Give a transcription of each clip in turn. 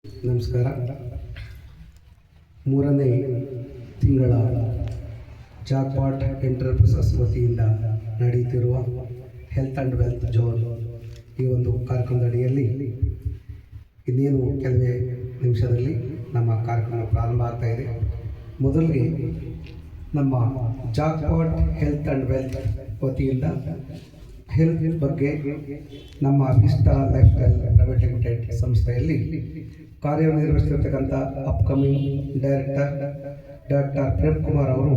ನಮಸ್ಕಾರ. ಮೂರನೇ ತಿಂಗಳ ಜಾಕ್ಪಾಟ್ ಎಂಟರ್ಪ್ರೈಸಸ್ ವತಿಯಿಂದ ನಡೆಯುತ್ತಿರುವ ಹೆಲ್ತ್ ಆ್ಯಂಡ್ ವೆಲ್ತ್ ಝೋನ್ ಈ ಒಂದು ಕಾರ್ಯಕ್ರಮದ ಅಡಿಯಲ್ಲಿ ಇನ್ನೇನು ಕೆಲವೇ ನಿಮಿಷದಲ್ಲಿ ನಮ್ಮ ಕಾರ್ಯಕ್ರಮ ಪ್ರಾರಂಭ ಆಗ್ತಾ ಇದೆ. ಮೊದಲಿಗೆ ನಮ್ಮ ಜಾಕ್ಪಾಟ್ ಹೆಲ್ತ್ ಆ್ಯಂಡ್ ವೆಲ್ತ್ ವತಿಯಿಂದ ಹೆಲ್ತ್ ಬಗ್ಗೆ ನಮ್ಮ vista lifestyle private limited ಸಂಸ್ಥೆಯಲ್ಲಿ ಕಾರ್ಯನಿರ್ವಹಿಸುತ್ತಿರ್ತಕ್ಕಂಥ upcoming director doctor Prem Kumar ಅವರು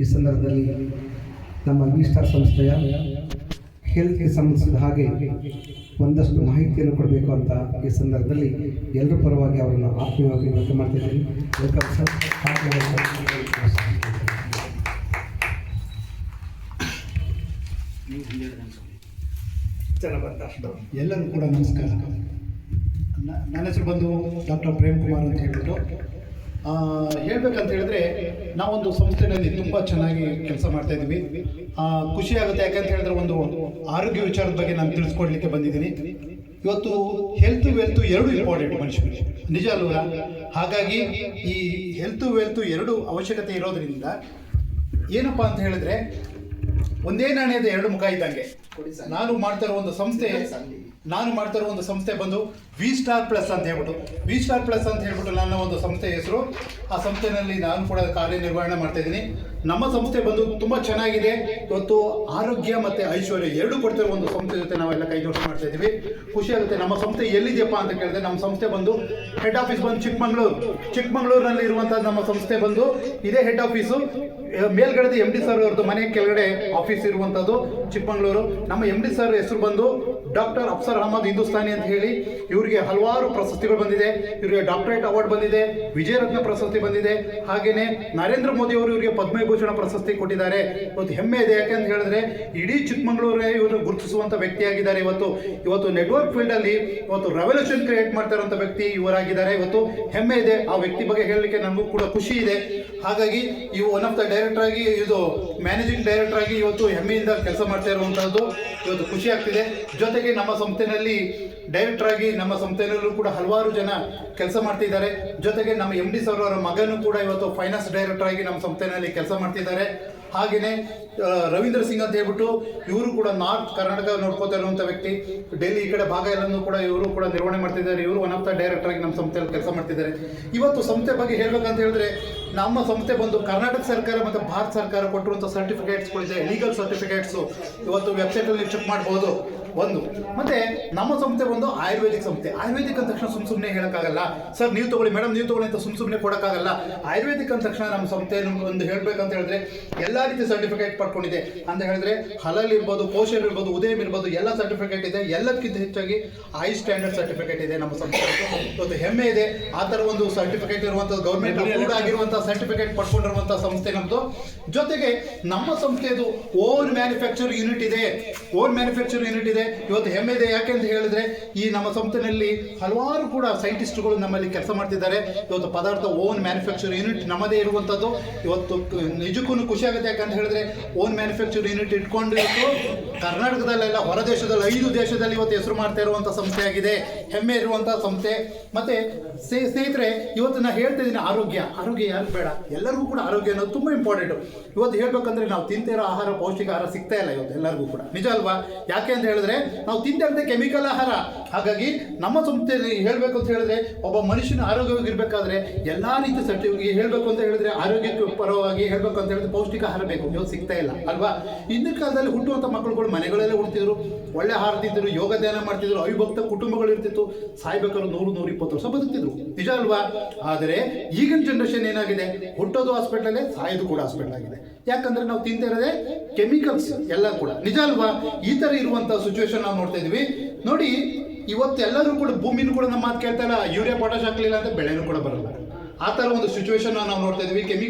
ಈ ಸಂದರ್ಭದಲ್ಲಿ ನಮ್ಮ ವಿಸ್ಟಾ ಸಂಸ್ಥೆಯ ಹೆಲ್ತ್ಗೆ ಸಂಬಂಧಿಸಿದ ಹಾಗೆ ಒಂದಷ್ಟು ಮಾಹಿತಿಯನ್ನು ಕೊಡಬೇಕು ಅಂತ ಈ ಸಂದರ್ಭದಲ್ಲಿ ಎಲ್ಲರ ಪರವಾಗಿ ಅವರನ್ನು ಆತ್ಮೀಯವಾಗಿ ವ್ಯಕ್ತ ಮಾಡ್ತಿದ್ದೀನಿ. Welcome sir. ಎಲ್ಲರೂ ಕೂಡ ನಮಸ್ಕಾರ. ನನ್ನ ಹೆಸರು ಬಂದು ಡಾಕ್ಟರ್ ಪ್ರೇಮ್ ಕುಮಾರ್ ಅಂತ ಹೇಳ್ಬಿಟ್ಟು ಹೇಳ್ಬೇಕಂತ ಹೇಳಿದ್ರೆ ನಾವೊಂದು ಸಂಸ್ಥೆಯಲ್ಲಿ ತುಂಬ ಚೆನ್ನಾಗಿ ಕೆಲಸ ಮಾಡ್ತಾ ಇದ್ದೀವಿ. ಖುಷಿ ಆಗುತ್ತೆ. ಯಾಕಂತ ಹೇಳಿದ್ರೆ ಒಂದು ಆರೋಗ್ಯ ವಿಚಾರದ ಬಗ್ಗೆ ನಾನು ತಿಳಿಸ್ಕೊಡ್ಲಿಕ್ಕೆ ಬಂದಿದ್ದೀನಿ. ಇವತ್ತು ಹೆಲ್ತ್ ವೆಲ್ತ್ ಎರಡು ಇಂಪಾರ್ಟೆಂಟ್ ಮನುಷ್ಯನಿಗೆ, ನಿಜ ಅಲ್ವಾ? ಹಾಗಾಗಿ ಈ ಹೆಲ್ತ್ ವೆಲ್ತ್ ಎರಡು ಅವಶ್ಯಕತೆ ಇರೋದ್ರಿಂದ ಏನಪ್ಪ ಅಂತ ಹೇಳಿದ್ರೆ ಒಂದೇ ನಾಣ್ಯದ ಎರಡು ಮುಖ ಇದ್ದಂಗೆ ನಾನು ಮಾಡ್ತಾ ಇರೋ ಒಂದು ಸಂಸ್ಥೆ ಬಂದು ವಿ ಸ್ಟಾರ್ ಪ್ಲಸ್ ಅಂತ ಹೇಳ್ಬಿಟ್ಟು ನನ್ನ ಒಂದು ಸಂಸ್ಥೆ ಹೆಸರು. ಆ ಸಂಸ್ಥೆಯಲ್ಲಿ ನಾನು ಕೂಡ ಕಾರ್ಯನಿರ್ವಹಣೆ ಮಾಡ್ತಾ ಇದ್ದೀನಿ. ನಮ್ಮ ಸಂಸ್ಥೆ ಬಂದು ತುಂಬ ಚೆನ್ನಾಗಿದೆ. ಇವತ್ತು ಆರೋಗ್ಯ ಮತ್ತು ಐಶ್ವರ್ಯ ಎರಡು ಕೊಡ್ತಿರೋ ಒಂದು ಸಂಸ್ಥೆ ಜೊತೆ ನಾವೆಲ್ಲ ಕೈ ಜೋಡಿಸಿ ಮಾಡ್ತಾ ಇದ್ದೀವಿ. ಖುಷಿ ಆಗುತ್ತೆ. ನಮ್ಮ ಸಂಸ್ಥೆ ಎಲ್ಲಿದೆಯಪ್ಪ ಅಂತ ಕೇಳಿದ್ರೆ ನಮ್ಮ ಸಂಸ್ಥೆ ಬಂದು ಹೆಡ್ ಆಫೀಸ್ ಬಂದು ಚಿಕ್ಕಮಗಳೂರಿನಲ್ಲಿ ಇರುವಂಥ ನಮ್ಮ ಸಂಸ್ಥೆ ಬಂದು ಇದೇ ಹೆಡ್ ಆಫೀಸು. ಮೇಲ್ಗಡೆ ಎಮ್ ಡಿ ಸರ್ ಅವ್ರದ್ದು ಮನೆ ಕೆಳಗಡೆ ಆಫೀಸ್ ಇರುವಂಥದ್ದು ಚಿಕ್ಕಮಗಳೂರು. ನಮ್ಮ ಎಮ್ ಡಿ ಸರ್ ಹೆಸರು ಬಂದು ಡಾಕ್ಟರ್ ಅಫ್ಸರ್ ಅಹಮದ್ ಹಿಂದೂಸ್ತಾನಿ ಅಂತ ಹೇಳಿ. ಇವರಿಗೆ ಹಲವಾರು ಪ್ರಶಸ್ತಿಗಳು ಬಂದಿದೆ. ಇವರಿಗೆ ಡಾಕ್ಟರೇಟ್ ಅವಾರ್ಡ್ ಬಂದಿದೆ, ವಿಜಯರತ್ನ ಪ್ರಶಸ್ತಿ ಬಂದಿದೆ. ಹಾಗೆಯೇ ನರೇಂದ್ರ ಮೋದಿ ಅವರು ಇವರಿಗೆ ಪದ್ಮವಿಭೂಷಣ ಪ್ರಶಸ್ತಿ ಕೊಟ್ಟಿದ್ದಾರೆ. ಇವತ್ತು ಹೆಮ್ಮೆ ಇದೆ. ಯಾಕೆಂತ ಹೇಳಿದ್ರೆ ಇಡೀ ಚಿಕ್ಕಮಗಳೂರೇ ಇವರು ಗುರುತಿಸುವಂಥ ವ್ಯಕ್ತಿಯಾಗಿದ್ದಾರೆ. ಇವತ್ತು ನೆಟ್ವರ್ಕ್ ಫೀಲ್ಡಲ್ಲಿ ಇವತ್ತು ರೆವಲ್ಯೂಷನ್ ಕ್ರಿಯೇಟ್ ಮಾಡ್ತಾ ಇರುವಂಥ ವ್ಯಕ್ತಿ ಇವರಾಗಿದ್ದಾರೆ. ಇವತ್ತು ಹೆಮ್ಮೆ ಇದೆ. ಆ ವ್ಯಕ್ತಿ ಬಗ್ಗೆ ಹೇಳಲಿಕ್ಕೆ ನಮಗೂ ಕೂಡ ಖುಷಿ ಇದೆ. ಹಾಗಾಗಿ ಇವು ಒನ್ ಆಫ್ ದ ಡೈರೆಕ್ಟರ್ ಆಗಿ, ಇದು ಮ್ಯಾನೇಜಿಂಗ್ ಡೈರೆಕ್ಟರ್ ಆಗಿ ಇವತ್ತು ಹೆಮ್ಮೆಯಿಂದ ಕೆಲಸ ಮಾಡ್ತಾ ಇರುವಂಥದ್ದು ಇವತ್ತು ಖುಷಿ ಆಗ್ತಿದೆ. ಜೊತೆಗೆ ನಮ್ಮ ಸಂಸ್ಥೆಯಲ್ಲಿ ಡೈರೆಕ್ಟರ್ ಆಗಿ ನಮ್ಮ ಸಂಸ್ಥೆಯಲ್ಲೂ ಕೂಡ ಹಲವಾರು ಜನ ಕೆಲಸ ಮಾಡ್ತಿದ್ದಾರೆ. ಜೊತೆಗೆ ನಮ್ಮ ಎಮ್ ಡಿ ಸರ್ ಅವರ ಮಗನೂ ಕೂಡ ಇವತ್ತು ಫೈನಾನ್ಸ್ ಡೈರೆಕ್ಟರ್ ಆಗಿ ನಮ್ಮ ಸಂಸ್ಥೆಯಲ್ಲಿ ಕೆಲಸ ಮಾಡ್ತಿದ್ದಾರೆ. ಹಾಗೆಯೇ ರವೀಂದ್ರ ಸಿಂಗ್ ಅಂತ ಹೇಳ್ಬಿಟ್ಟು ಇವರು ಕೂಡ ನಾರ್ತ್ ಕರ್ನಾಟಕ ನೋಡ್ಕೋತಾ ಇರುವಂಥ ವ್ಯಕ್ತಿ. ಡೆಲ್ಲಿ ಈ ಕಡೆ ಭಾಗ ಎಲ್ಲನೂ ಕೂಡ ಇವರು ಕೂಡ ನಿರ್ವಹಣೆ ಮಾಡ್ತಿದ್ದಾರೆ. ಇವರು ಒನ್ ಆಫ್ ದ ಡೈರೆಕ್ಟರ್ ಆಗಿ ನಮ್ಮ ಸಂಸ್ಥೆಯಲ್ಲಿ ಕೆಲಸ ಮಾಡ್ತಿದ್ದಾರೆ. ಇವತ್ತು ಸಂಸ್ಥೆ ಬಗ್ಗೆ ಹೇಳಬೇಕಂತ ಹೇಳಿದ್ರೆ ನಮ್ಮ ಸಂಸ್ಥೆ ಬಂದು ಕರ್ನಾಟಕ ಸರ್ಕಾರ ಮತ್ತು ಭಾರತ ಸರ್ಕಾರ ಕೊಟ್ಟಿರುವಂಥ ಸರ್ಟಿಫಿಕೇಟ್ಸ್ಗಳಿದೆ, ಲೀಗಲ್ ಸರ್ಟಿಫಿಕೇಟ್ಸು. ಇವತ್ತು ವೆಬ್ಸೈಟಲ್ಲಿ ಚೆಕ್ ಮಾಡ್ಬೋದು ಒಂದು. ಮತ್ತೆ ನಮ್ಮ ಸಂಸ್ಥೆ ಒಂದು ಆಯುರ್ವೇದಿಕ್ ಸಂಸ್ಥೆ. ಆಯುರ್ವೇದಿಕ್ ಅಂದ ತಕ್ಷಣ ಸುಮ್ಮನೆ ಹೇಳೋಕ್ಕಾಗಲ್ಲ. ಸರ್ ನೀವು ತಗೊಳ್ಳಿ, ಮೇಡಮ್ ನೀವು ತಗೊಳ್ಳಿ ಅಂತ ಸುಮ್ಮನೆ ಕೊಡೋಕ್ಕಾಗಲ್ಲ. ಆಯುರ್ವೇದಿಕ್ ಅಂದ ತಕ್ಷಣ ನಮ್ಮ ಸಂಸ್ಥೆ ಒಂದು ಹೇಳಬೇಕಂತ ಹೇಳಿದ್ರೆ ಎಲ್ಲ ರೀತಿ ಸರ್ಟಿಫಿಕೇಟ್ ಪಡ್ಕೊಂಡಿದೆ ಅಂತ ಹೇಳಿದ್ರೆ ಹಲಲ್ ಇರ್ಬೋದು, ಕೋಶರ್ ಇರ್ಬೋದು, ಉದಯಂ ಇರ್ಬೋದು, ಎಲ್ಲ ಸರ್ಟಿಫಿಕೇಟ್ ಇದೆ. ಎಲ್ಲಕ್ಕಿಂತ ಹೆಚ್ಚಾಗಿ ಐ ಸ್ಟ್ಯಾಂಡರ್ಡ್ ಸರ್ಟಿಫಿಕೇಟ್ ಇದೆ ನಮ್ಮ ಸಂಸ್ಥೆ. ಇವತ್ತು ಹೆಮ್ಮೆ ಇದೆ. ಆ ಥರ ಒಂದು ಸರ್ಟಿಫಿಕೇಟ್ ಇರುವಂಥದ್ದು, ಗೌರ್ಮೆಂಟ್ ಅಪ್ರೂವ್ಡ್ ಆಗಿರುವಂಥ ಸರ್ಟಿಫಿಕೇಟ್ ಪಡ್ಕೊಂಡಿರುವಂಥ ಸಂಸ್ಥೆ ನಮ್ಮದು. ಜೊತೆಗೆ ನಮ್ಮ ಸಂಸ್ಥೆದು ಓನ್ ಮ್ಯಾನುಫ್ಯಾಕ್ಚರ್ ಯೂನಿಟ್ ಇದೆ. ಇವತ್ತು ಹೆಮ್ಮೆ ಇದೆ. ಯಾಕೆಂತ ಹೇಳಿದ್ರೆ ಈ ನಮ್ಮ ಸಂಸ್ಥೆಯಲ್ಲಿ ಹಲವಾರು ಕೂಡ ಸೈಂಟಿಸ್ಟ್ಗಳು ನಮ್ಮಲ್ಲಿ ಕೆಲಸ ಮಾಡ್ತಿದ್ದಾರೆ. ಇವತ್ತು ಪದಾರ್ಥ ಓನ್ ಮ್ಯಾನುಫ್ಯಾಕ್ಚರ್ ಯೂನಿಟ್ ನಮ್ಮದೇ ಇರುವಂಥದ್ದು. ಇವತ್ತು ನಿಜಕ್ಕೂ ಖುಷಿ ಆಗುತ್ತೆ. ಯಾಕಂತ ಹೇಳಿದ್ರೆ ಓನ್ ಮ್ಯಾನುಫ್ಯಾಕ್ಚರ್ ಯೂನಿಟ್ ಇಟ್ಕೊಂಡು ಇವತ್ತು ಕರ್ನಾಟಕದಲ್ಲೆಲ್ಲ ಹೊರ ದೇಶದಲ್ಲಿ 5 ದೇಶದಲ್ಲಿ ಇವತ್ತು ಹೆಸರು ಮಾಡ್ತಾ ಇರುವಂಥ ಸಂಸ್ಥೆಯಾಗಿದೆ. ಹೆಮ್ಮೆ ಇರುವಂಥ ಸಂಸ್ಥೆ. ಮತ್ತೆ ಸ್ನೇಹಿತರೆ, ಇವತ್ತು ನಾನು ಹೇಳ್ತಾ ಇದ್ದೀನಿ ಆರೋಗ್ಯ ಯಾರು ಬೇಡ, ಎಲ್ಲರಿಗೂ ಕೂಡ ಆರೋಗ್ಯ ಅನ್ನೋದು ತುಂಬ ಇಂಪಾರ್ಟೆಂಟು. ಇವತ್ತು ಹೇಳ್ಬೇಕಂದ್ರೆ ನಾವು ತಿಂತಿರೋ ಆಹಾರ, ಪೌಷ್ಟಿಕ ಆಹಾರ ಸಿಗ್ತಾ ಇಲ್ಲ ಇವತ್ತು ಎಲ್ಲರಿಗೂ ಕೂಡ, ನಿಜ ಅಲ್ವಾ? ಯಾಕೆ ಅಂತ ಹೇಳಿದ್ರೆ ನಾವು ತಿಂತಿರೋದೇ ಕೆಮಿಕಲ್ ಆಹಾರ. ಹಾಗಾಗಿ ನಮ್ಮ ಸಂಸ್ಥೆಯಲ್ಲಿ ಹೇಳಬೇಕು ಅಂತ ಹೇಳಿದ್ರೆ ಒಬ್ಬ ಮನುಷ್ಯನ ಆರೋಗ್ಯವಾಗಿರ್ಬೇಕಾದ್ರೆ ಎಲ್ಲ ರೀತಿ ಸರ್ಟಿಫಿಕೇಟ್ ಹೇಳಬೇಕು ಅಂತ ಹೇಳಿದ್ರೆ ಆರೋಗ್ಯಕ್ಕೆ ಪರವಾಗಿ ಹೇಳಬೇಕು ಅಂತ ಹೇಳಿದ್ರೆ ಪೌಷ್ಟಿಕ ಆಹಾರ ಬೇಕು. ಇವತ್ತು ಸಿಗ್ತಾ ಇಲ್ಲ ಅಲ್ವಾ? ಹಿಂದಿನ ಕಾಲದಲ್ಲಿ ಹುಟ್ಟುವಂಥ ಮಕ್ಕಳುಗಳು ಮನೆಗಳಲ್ಲೇ ಹುಡ್ತಿದ್ರು, ಒಳ್ಳೆ ಆಹಾರ ತಿಂತಿದ್ರು, ಯೋಗ ಧ್ಯಾನ ಮಾಡ್ತಿದ್ರು, ಅವಿಭಕ್ತ ಕುಟುಂಬಗಳು ಇರ್ತಿತ್ತು. ಸಾಯ್ಬೇಕಾದ್ರೆ 100-120 ವರ್ಷ ಬದುಕ್ತಿದ್ರು, ನಿಜ ಅಲ್ವಾ? ಆದರೆ ಈಗಿನ ಜನರೇಷನ್ ಏನಾಗಿದೆ, ಹುಟ್ಟೋದು ಹಾಸ್ಪಿಟಲಲ್ಲೇ, ಸಾಯೋದು ಕೂಡ ಹಾಸ್ಪಿಟಲ್ ಆಗಿದೆ. ಯಾಕಂದ್ರೆ ನಾವು ತಿಂತಿರೋದೇ ಕೆಮಿಕಲ್ಸ್ ಎಲ್ಲ ಕೂಡ, ನಿಜ ಅಲ್ವಾ? ಈ ಥರ ಇರುವಂಥ ಸಿಚುವೇಶನ್ ನಾವು ನೋಡ್ತಾ ಇದ್ವಿ. ನೋಡಿ, ಇವತ್ತೆಲ್ಲರೂ ಕೂಡ ಭೂಮಿನೂ ಕೂಡ ನಮ್ಮ ಮಾತು ಕೇಳ್ತಾ ಇಲ್ಲ. ಯೂರಿಯಾ ಪೊಟ್ಯಾಶ್ ಹಾಕಲಿಲ್ಲ ಅಂತ ಬೆಳೆನೂ ಕೂಡ ಬರಲ್ಲ. ಆ ಥರ ಒಂದು ಸಿಚುವೇಶನ್ ನಾವು ನೋಡ್ತಾ ಇದ್ವಿ.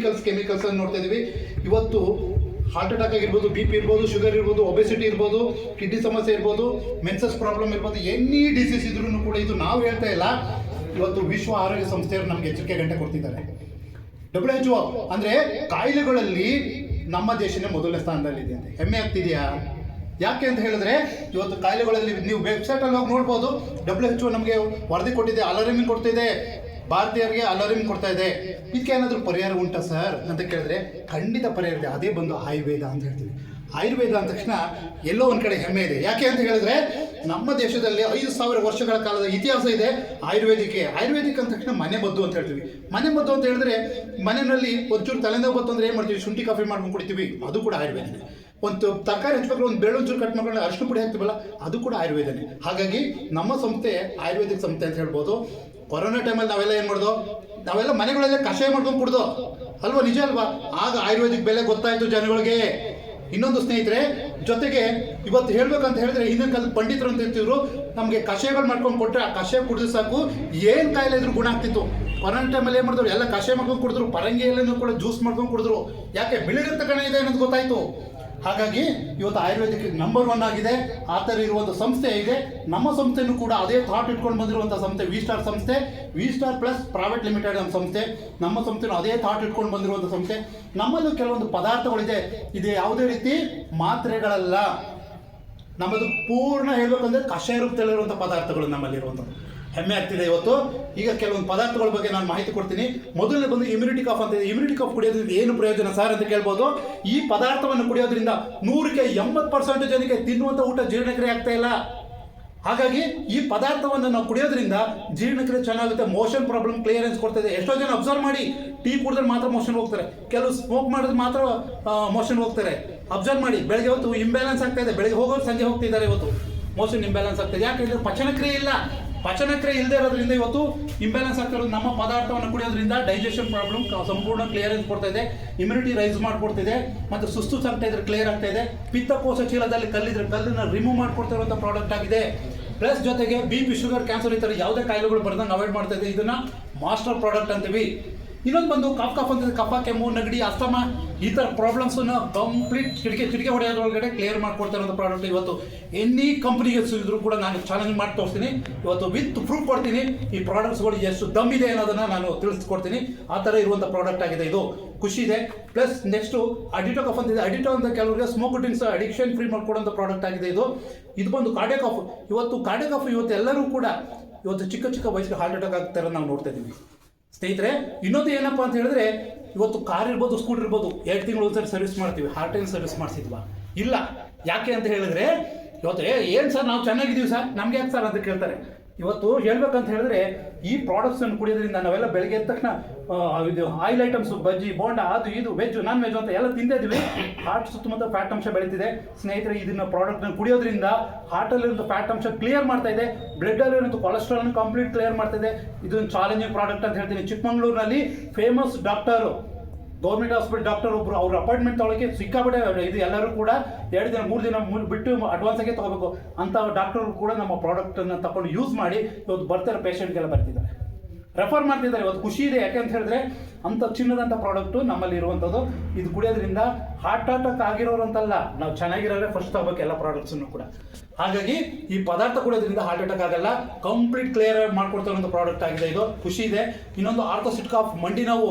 ಕೆಮಿಕಲ್ಸ್ ಅನ್ನು ನೋಡ್ತಾ ಇದ್ವಿ. ಇವತ್ತು ಹಾರ್ಟ್ ಅಟ್ಯಾಕ್ ಆಗಿರ್ಬೋದು, ಬಿ ಪಿ ಇರ್ಬೋದು, ಶುಗರ್ ಇರ್ಬೋದು, ಒಬೆಸಿಟಿ ಇರ್ಬೋದು, ಕಿಡ್ನಿ ಸಮಸ್ಯೆ ಇರ್ಬೋದು, ಮೆನ್ಸಸ್ ಪ್ರಾಬ್ಲಮ್ ಇರ್ಬೋದು, ಎನಿ ಡಿಸೀಸ್ ಇದ್ರೂ ಕೂಡ ಇದು ನಾವು ಹೇಳ್ತಾ ಇಲ್ಲ. ಇವತ್ತು ವಿಶ್ವ ಆರೋಗ್ಯ ಸಂಸ್ಥೆಯವರು ನಮಗೆ ಎಚ್ಚರಿಕೆ ಗಂಟೆ ಕೊಡ್ತಿದ್ದಾರೆ. WHO ಅಂದರೆ ಕಾಯಿಲೆಗಳಲ್ಲಿ ನಮ್ಮ ದೇಶನೇ ಮೊದಲನೇ ಸ್ಥಾನದಲ್ಲಿದೆ ಅಂತ. ಹೆಮ್ಮೆ ಆಗ್ತಿದೆಯಾ? ಯಾಕೆ ಅಂತ ಹೇಳಿದ್ರೆ ಇವತ್ತು ಕಾಯಿಲೆಗಳಲ್ಲಿ ನೀವು ವೆಬ್ಸೈಟಲ್ಲಿ ಹೋಗಿ ನೋಡ್ಬೋದು. WHO ನಮಗೆ ವರದಿ ಕೊಟ್ಟಿದೆ, ಅಲಾರ್ಮಿಂಗ್ ಕೊಡ್ತಿದೆ, ಭಾರತೀಯರಿಗೆ ಅಲಾರ್ಮಿಂಗ್ ಕೊಡ್ತಾ ಇದೆ. ಇದಕ್ಕೆ ಏನಾದರೂ ಪರಿಹಾರ ಉಂಟಾ ಸರ್ ಅಂತ ಕೇಳಿದ್ರೆ ಖಂಡಿತ ಪರಿಹಾರ ಇದೆ. ಅದೇ ಬಂದು ಆಯುರ್ವೇದ ಅಂತ ಹೇಳ್ತೀವಿ. ಆಯುರ್ವೇದ ಅಂದ ತಕ್ಷಣ ಎಲ್ಲೋ ಒಂದು ಕಡೆ ಹೆಮ್ಮೆ ಇದೆ. ಯಾಕೆ ಅಂತ ಹೇಳಿದ್ರೆ ನಮ್ಮ ದೇಶದಲ್ಲಿ 5,000 ವರ್ಷಗಳ ಕಾಲದ ಇತಿಹಾಸ ಇದೆ ಆಯುರ್ವೇದಿಕ್ಕೆ. ಆಯುರ್ವೇದಿಕ್ ಅಂದ ತಕ್ಷಣ ಮನೆ ಮದ್ದು ಅಂತ ಹೇಳ್ತೀವಿ. ಮನೆ ಮದ್ದು ಅಂತ ಹೇಳಿದ್ರೆ ಮನೆಯಲ್ಲಿ ಒಂಚೂರು ತಲೆನೋವು ಬಂತು ಅಂದರೆ ಏನು ಮಾಡ್ತೀವಿ, ಶುಂಠಿ ಕಾಫಿ ಮಾಡ್ಕೊಂಡು ಕುಡಿತೀವಿ, ಅದು ಕೂಡ ಆಯುರ್ವೇದನೆ. ಒಂದು ತರಕಾರಿ ಹಚ್ಬೇಕಾದ್ರೆ ಒಂದು ಬೆಳ್ಳುಂಚೂರು ಕಟ್ ಮಾಡ್ಕೊಂಡು ಅರಿಶಿನ ಪುಡಿ ಹಾಕ್ತೀವಲ್ಲ, ಅದು ಕೂಡ ಆಯುರ್ವೇದನೆ. ಹಾಗಾಗಿ ನಮ್ಮ ಸಂಸ್ಥೆ ಆಯುರ್ವೇದಿಕ್ ಸಂಸ್ಥೆ ಅಂತ ಹೇಳ್ಬೋದು. ಕೊರೋನಾ ಟೈಮಲ್ಲಿ ನಾವೆಲ್ಲ ಏನು ಮಾಡೋದು, ನಾವೆಲ್ಲ ಮನೆಗಳಲ್ಲೇ ಕಷಾಯ ಮಾಡ್ಕೊಂಡು ಕುಡ್ದು ಅಲ್ವಾ, ನಿಜ ಅಲ್ವಾ? ಆಗ ಆಯುರ್ವೇದಿಕ್ ಬೆಲೆ ಗೊತ್ತಾಯಿತು ಜನಗಳಿಗೆ. ಇನ್ನೊಂದು ಸ್ನೇಹಿತರೆ, ಜೊತೆಗೆ ಇವತ್ತು ಹೇಳ್ಬೇಕಂತ ಹೇಳಿದ್ರೆ ಹಿಂದಿನ ಕಾಲದ ಪಂಡಿತರು ಅಂತ ಇರ್ತಿದ್ರು, ನಮಗೆ ಕಷಾಯಗಳು ಮಾಡ್ಕೊಂಡು ಕೊಟ್ಟರೆ ಆ ಕಷಾಯ ಕುಡಿದು ಸಾಕು ಏನು ಕಾಯಿಲೆ ಇದ್ರೂ ಗುಣ ಆಗ್ತಿತ್ತು. ಕೊರೋನಾ ಟೈಮಲ್ಲಿ ಏನು ಮಾಡಿದ್ರು, ಎಲ್ಲ ಕಷಾಯ ಮಾಡ್ಕೊಂಡು ಕುಡಿದ್ರು, ಪರಂಗಿ ಎಲೆನೂ ಕೂಡ ಜ್ಯೂಸ್ ಮಾಡ್ಕೊಂಡು ಕುಡಿದ್ರು. ಯಾಕೆ, ಬಿಳಿರಕ್ತ ಕಣ ಇದೆ ಅನ್ನೋದು ಗೊತ್ತಾಯಿತು. ಹಾಗಾಗಿ ಇವತ್ತು ಆಯುರ್ವೇದಿಕ್ ನಂಬರ್ 1 ಆಗಿದೆ. ಆ ಥರ ಇರುವಂಥ ಸಂಸ್ಥೆ ಇದೆ. ನಮ್ಮ ಸಂಸ್ಥೆನೂ ಕೂಡ ಅದೇ ಥಾಟ್ ಇಟ್ಕೊಂಡು ಬಂದಿರುವಂಥ ಸಂಸ್ಥೆ ವಿ ಸ್ಟಾರ್ ಸಂಸ್ಥೆ, V star plus private limited ನಮ್ಮ ಸಂಸ್ಥೆ. ನಮ್ಮ ಸಂಸ್ಥೆನೂ ಅದೇ ಥಾಟ್ ಇಟ್ಕೊಂಡು ಬಂದಿರುವಂಥ ಸಂಸ್ಥೆ. ನಮ್ಮಲ್ಲೂ ಕೆಲವೊಂದು ಪದಾರ್ಥಗಳಿದೆ. ಇದು ಯಾವುದೇ ರೀತಿ ಮಾತ್ರೆಗಳಲ್ಲ, ನಮ್ಮದು ಪೂರ್ಣ ಹೇಳ್ಬೇಕಂದ್ರೆ ಕಷಾಯ ರೂಪದಲ್ಲಿರುವಂಥ ಪದಾರ್ಥಗಳು ನಮ್ಮಲ್ಲಿರುವಂಥದ್ದು. ಹೆಮ್ಮೆ ಆಗ್ತಿದೆ ಇವತ್ತು. ಈಗ ಕೆಲವೊಂದು ಪದಾರ್ಥಗಳ ಬಗ್ಗೆ ನಾನು ಮಾಹಿತಿ ಕೊಡ್ತೀನಿ. ಮೊದಲನೇ ಬಂದು ಇಮ್ಯುನಿಟಿ ಕಾಫ್ ಅಂತ ಇದೆ. ಇಮ್ಯುನಿಟಿ ಕಾಫ್ ಕುಡಿಯೋದ್ರಿಂದ ಏನು ಪ್ರಯೋಜನ ಸರ್ ಅಂತ ಕೇಳ್ಬೋದು. ಈ ಪದಾರ್ಥವನ್ನು ಕುಡಿಯೋದ್ರಿಂದ 100ಕ್ಕೆ 80% ಜನಕ್ಕೆ ತಿನ್ನುವಂಥ ಊಟ ಜೀರ್ಣಕ್ರಿಯೆ ಆಗ್ತಾ ಇಲ್ಲ. ಹಾಗಾಗಿ ಈ ಪದಾರ್ಥವನ್ನು ನಾವು ಕುಡಿಯೋದ್ರಿಂದ ಜೀರ್ಣಕ್ರಿಯೆ ಚೆನ್ನಾಗುತ್ತೆ, ಮೋಷನ್ ಪ್ರಾಬ್ಲಮ್ ಕ್ಲಿಯರೆನ್ಸ್ ಕೊಡ್ತದೆ. ಎಷ್ಟೋ ಜನ ಅಬ್ಸರ್ವ್ ಮಾಡಿ, ಟೀ ಕುಡಿದ್ರೆ ಮಾತ್ರ ಮೋಷನ್ ಹೋಗ್ತಾರೆ, ಕೆಲವು ಸ್ಮೋಕ್ ಮಾಡಿದ್ರೆ ಮಾತ್ರ ಮೋಷನ್ ಹೋಗ್ತಾರೆ. ಅಬ್ಸರ್ವ್ ಮಾಡಿ, ಬೆಳಗ್ಗೆ ಹೊತ್ತು ಇಂಬ್ಯಾಲೆನ್ಸ್ ಆಗ್ತಾ ಇದೆ, ಬೆಳಗ್ಗೆ ಹೋಗೋರು ಸಂಜೆ ಹೋಗ್ತಿದ್ದಾರೆ, ಇವತ್ತು ಮೋಷನ್ ಇಂಬ್ಯಾಲೆನ್ಸ್ ಆಗ್ತಾಯಿದೆ. ಯಾಕೆಂದರೆ ಪಚನಕ್ರಿಯೆ ಇಲ್ಲ. ಪಚನಕ್ರಿಯೆ ಇಲ್ಲದೆ ಇರೋದ್ರಿಂದ ಇವತ್ತು ಇಂಬ್ಯಾಲೆನ್ಸ್ ಆಗ್ತಿರೋದು. ನಮ್ಮ ಪದಾರ್ಥವನ್ನು ಕುಡಿಯೋದ್ರಿಂದ ಡೈಜೆಷನ್ ಪ್ರಾಬ್ಲಮ್ ಸಂಪೂರ್ಣ ಕ್ಲಿಯರೆನ್ಸ್ ಕೊಡ್ತಾ ಇದೆ, ಇಮ್ಯುನಿಟಿ ರೈಸ್ ಮಾಡಿಕೊಡ್ತಿದೆ, ಮತ್ತು ಸುಸ್ತು ಆಗ್ತಾ ಇದ್ರೆ ಕ್ಲಿಯರ್ ಆಗ್ತಾ ಇದೆ. ಪಿತ್ತಕೋಶ ಚೀಲದಲ್ಲಿ ಕಲ್ಲಿದ್ರೆ ಕಲ್ಲನ್ನು ರಿಮೂವ್ ಮಾಡಿಕೊಡ್ತಾ ಇರುವಂಥ ಪ್ರಾಡಕ್ಟ್ ಆಗಿದೆ. ಪ್ಲಸ್ ಜೊತೆಗೆ BP, ಶುಗರ್, ಕ್ಯಾನ್ಸರ್ ಈ ಥರ ಯಾವುದೇ ಕಾಯಿಲೆಗಳು ಬರ್ದಂಗೆ ಅವಾಯ್ಡ್ ಮಾಡ್ತಾ ಇದೆ. ಇದನ್ನು ಮಾಸ್ಟರ್ ಪ್ರಾಡಕ್ಟ್ ಅಂತೀವಿ. ಇನ್ನೊಂದು ಬಂದು ಕಫ್ ಅಂತಂದರೆ ಕಫ, ಕೆಮ್ಮು, ನೆಗಡಿ, ಅಸ್ತಮ ಈ ಥರ ಪ್ರಾಬ್ಲಮ್ಸನ್ನು ಕಂಪ್ಲೀಟ್ ಚಿಟಿಕೆ ಹೊಡೆಯೋದ್ರೊಳಗಡೆ ಕ್ಲಿಯರ್ ಮಾಡ್ಕೊಡ್ತಾ ಇರೋದು ಪ್ರಾಡಕ್ಟ್. ಇವತ್ತು ಎನಿ ಕಂಪ್ನಿಗೆ ಸಿಗಿದ್ರು ಕೂಡ ನಾನು ಚಾಲೆಂಜ್ ಮಾಡಿ ತೋರಿಸ್ತೀನಿ. ಇವತ್ತು ವಿತ್ ಪ್ರೂಫ್ ಕೊಡ್ತೀನಿ, ಈ ಪ್ರಾಡಕ್ಟ್ಸ್ಗಳು ಎಷ್ಟು ದಮ್ ಇದೆ ಅನ್ನೋದನ್ನು ನಾನು ತಿಳಿಸ್ಕೊಡ್ತೀನಿ. ಆ ಥರ ಇರುವಂಥ ಪ್ರಾಡಕ್ಟ್ ಆಗಿದೆ. ಇದು ಖುಷಿ ಇದೆ. ಪ್ಲಸ್ ನೆಕ್ಸ್ಟು ಅಡಿಟೋ ಕಫ್ ಅಂತಿದೆ. ಅಡಿಟೋ ಅಂತ ಕೆಲವರಿಗೆ ಸ್ಮೋಕ್ ಡ್ರಿಂಕ್ಸ್ ಅಡಿಕ್ಷನ್ ಫ್ರೀ ಮಾಡ್ಕೊಡೋಂಥ ಪ್ರಾಡಕ್ಟ್ ಆಗಿದೆ. ಇದು ಬಂದು ಕಾರ್ಡಿಯಾಕ್ ಕಾಫ್. ಇವತ್ತು ಕಾರ್ಡಿಯಾಕ್ ಕಾಫ್ ಇವತ್ತು ಎಲ್ಲರೂ ಕೂಡ ಇವತ್ತು ಚಿಕ್ಕ ವಯಸ್ಸಿಗೆ ಹಾರ್ಟ್ ಅಟ್ಯಾಕ್ ಆಗ್ತಾ ಇರೋದು ನಾವು ನೋಡ್ತಾ ಇದ್ದೀವಿ ಸ್ನೇಹಿತರೆ. ಇನ್ನೊಂದು ಏನಪ್ಪ ಅಂತ ಹೇಳಿದ್ರೆ, ಇವತ್ತು ಕಾರ್ ಇರ್ಬೋದು, ಸ್ಕೂಟರ್ ಇರ್ಬೋದು, 2 ತಿಂಗಳು ಒಂದ್ಸರಿ ಸರ್ವಿಸ್ ಮಾಡ್ತೀವಿ. ಹಾರ್ಟ್ ಏನು ಸರ್ವಿಸ್ ಮಾಡಿಸಿದ್ವಾ? ಇಲ್ಲ. ಯಾಕೆ ಅಂತ ಹೇಳಿದ್ರೆ ಇವತ್ತು ಏನು ಸರ್ ನಾವು ಚೆನ್ನಾಗಿದ್ದೀವಿ ಸರ್, ನಮ್ಗೆ ಯಾಕೆ ಸರ್ ಅಂತ ಕೇಳ್ತಾರೆ. ಇವತ್ತು ಹೇಳ್ಬೇಕಂತ ಹೇಳಿದ್ರೆ ಈ ಪ್ರಾಡಕ್ಟ್ಸನ್ನು ಕುಡಿಯೋದ್ರಿಂದ ನಾವೆಲ್ಲ ಬೆಳಗ್ಗೆ ಎದ್ದ ತಕ್ಷಣ ಇದು ಆಯಿಲ್ ಐಟಮ್ಸು, ಬಜ್ಜಿ, ಬೋಂಡ, ಅದು ಇದು, ವೆಜ್, ನಾನ್ ವೆಜ್ ಅಂತ ಎಲ್ಲ ತಿಂದಿದ್ವಿ. ಹಾರ್ಟ್ ಸುತ್ತಮುತ್ತ ಫ್ಯಾಟ್ ಅಂಶ ಬೆಳೀತಿದೆ ಸ್ನೇಹಿತರೆ. ಇದನ್ನ ಪ್ರಾಡಕ್ಟ್ನ ಕುಡಿಯೋದ್ರಿಂದ ಹಾರ್ಟಲ್ಲಿರುವಂಥ ಫ್ಯಾಟ್ ಅಂಶ ಕ್ಲಿಯರ್ ಮಾಡ್ತಾ ಇದೆ, ಬ್ಲಡ್ಡಲ್ಲಿರುವಂಥ ಕೊಲೆಸ್ಟ್ರಾಲ್ನ ಕಂಪ್ಲೀಟ್ ಕ್ಲಿಯರ್ ಮಾಡ್ತಾ ಇದೆ. ಇದೊಂದು ಚಾಲೆಂಜಿಂಗ್ ಪ್ರಾಡಕ್ಟ್ ಅಂತ ಹೇಳ್ತೀನಿ. ಚಿಕ್ಕಮಂಗ್ಳೂರಿನಲ್ಲಿ famous doctor, government hospital doctor ಒಬ್ಬರು, ಅವ್ರ ಅಪಾಯಿಂಟ್ಮೆಂಟ್ ತೊಗೊಳಕ್ಕೆ ಸಿಕ್ಕಾಪಟ್ಟೆ ಇದು. ಎಲ್ಲರೂ ಕೂಡ 2 ದಿನ 3 ದಿನ ಬಿಟ್ಟು ಅಡ್ವಾನ್ಸಾಗೆ ತೊಗೋಬೇಕು ಅಂತ ಡಾಕ್ಟರ್ ಕೂಡ ನಮ್ಮ ಪ್ರಾಡಕ್ಟನ್ನು ತಗೊಂಡು ಯೂಸ್ ಮಾಡಿ ಇವತ್ತು ಬರ್ತಾರೆ, ಪೇಷಂಟ್ಗೆಲ್ಲ ಬರ್ತಿದ್ದಾರೆ, ರೆಫರ್ ಮಾಡ್ತಿದ್ದಾರೆ. ಇವತ್ತು ಖುಷಿ ಇದೆ. ಯಾಕೆ ಅಂತ ಹೇಳಿದ್ರೆ ಅಂಥ ಚಿನ್ನದಂಥ ಪ್ರಾಡಕ್ಟು ನಮ್ಮಲ್ಲಿ ಇರುವಂಥದ್ದು. ಇದು ಕುಡಿಯೋದ್ರಿಂದ ಹಾರ್ಟ್ ಅಟ್ಯಾಕ್ ಆಗಿರೋರು ಅಂತಲ್ಲ, ನಾವು ಚೆನ್ನಾಗಿರೋರೆ ಫಸ್ಟ್ ತಗೋಬೇಕು ಎಲ್ಲ ಪ್ರಾಡಕ್ಟ್ಸನ್ನು ಕೂಡ. ಹಾಗಾಗಿ ಈ ಪದಾರ್ಥ ಕುಡಿಯೋದ್ರಿಂದ ಹಾರ್ಟ್ ಅಟ್ಯಾಕ್ ಆಗಲ್ಲ, ಕಂಪ್ಲೀಟ್ ಕ್ಲಿಯರ್ ಮಾಡ್ಕೊಡ್ತಾ ಇರೋಂಥ ಪ್ರಾಡಕ್ಟ್ ಆಗಿದೆ. ಇದು ಖುಷಿ ಇದೆ. ಇನ್ನೊಂದು ಆರ್ಥೋಸಿಟ್ ಕಾಫ್, ಮಂಡಿ ನೋವು.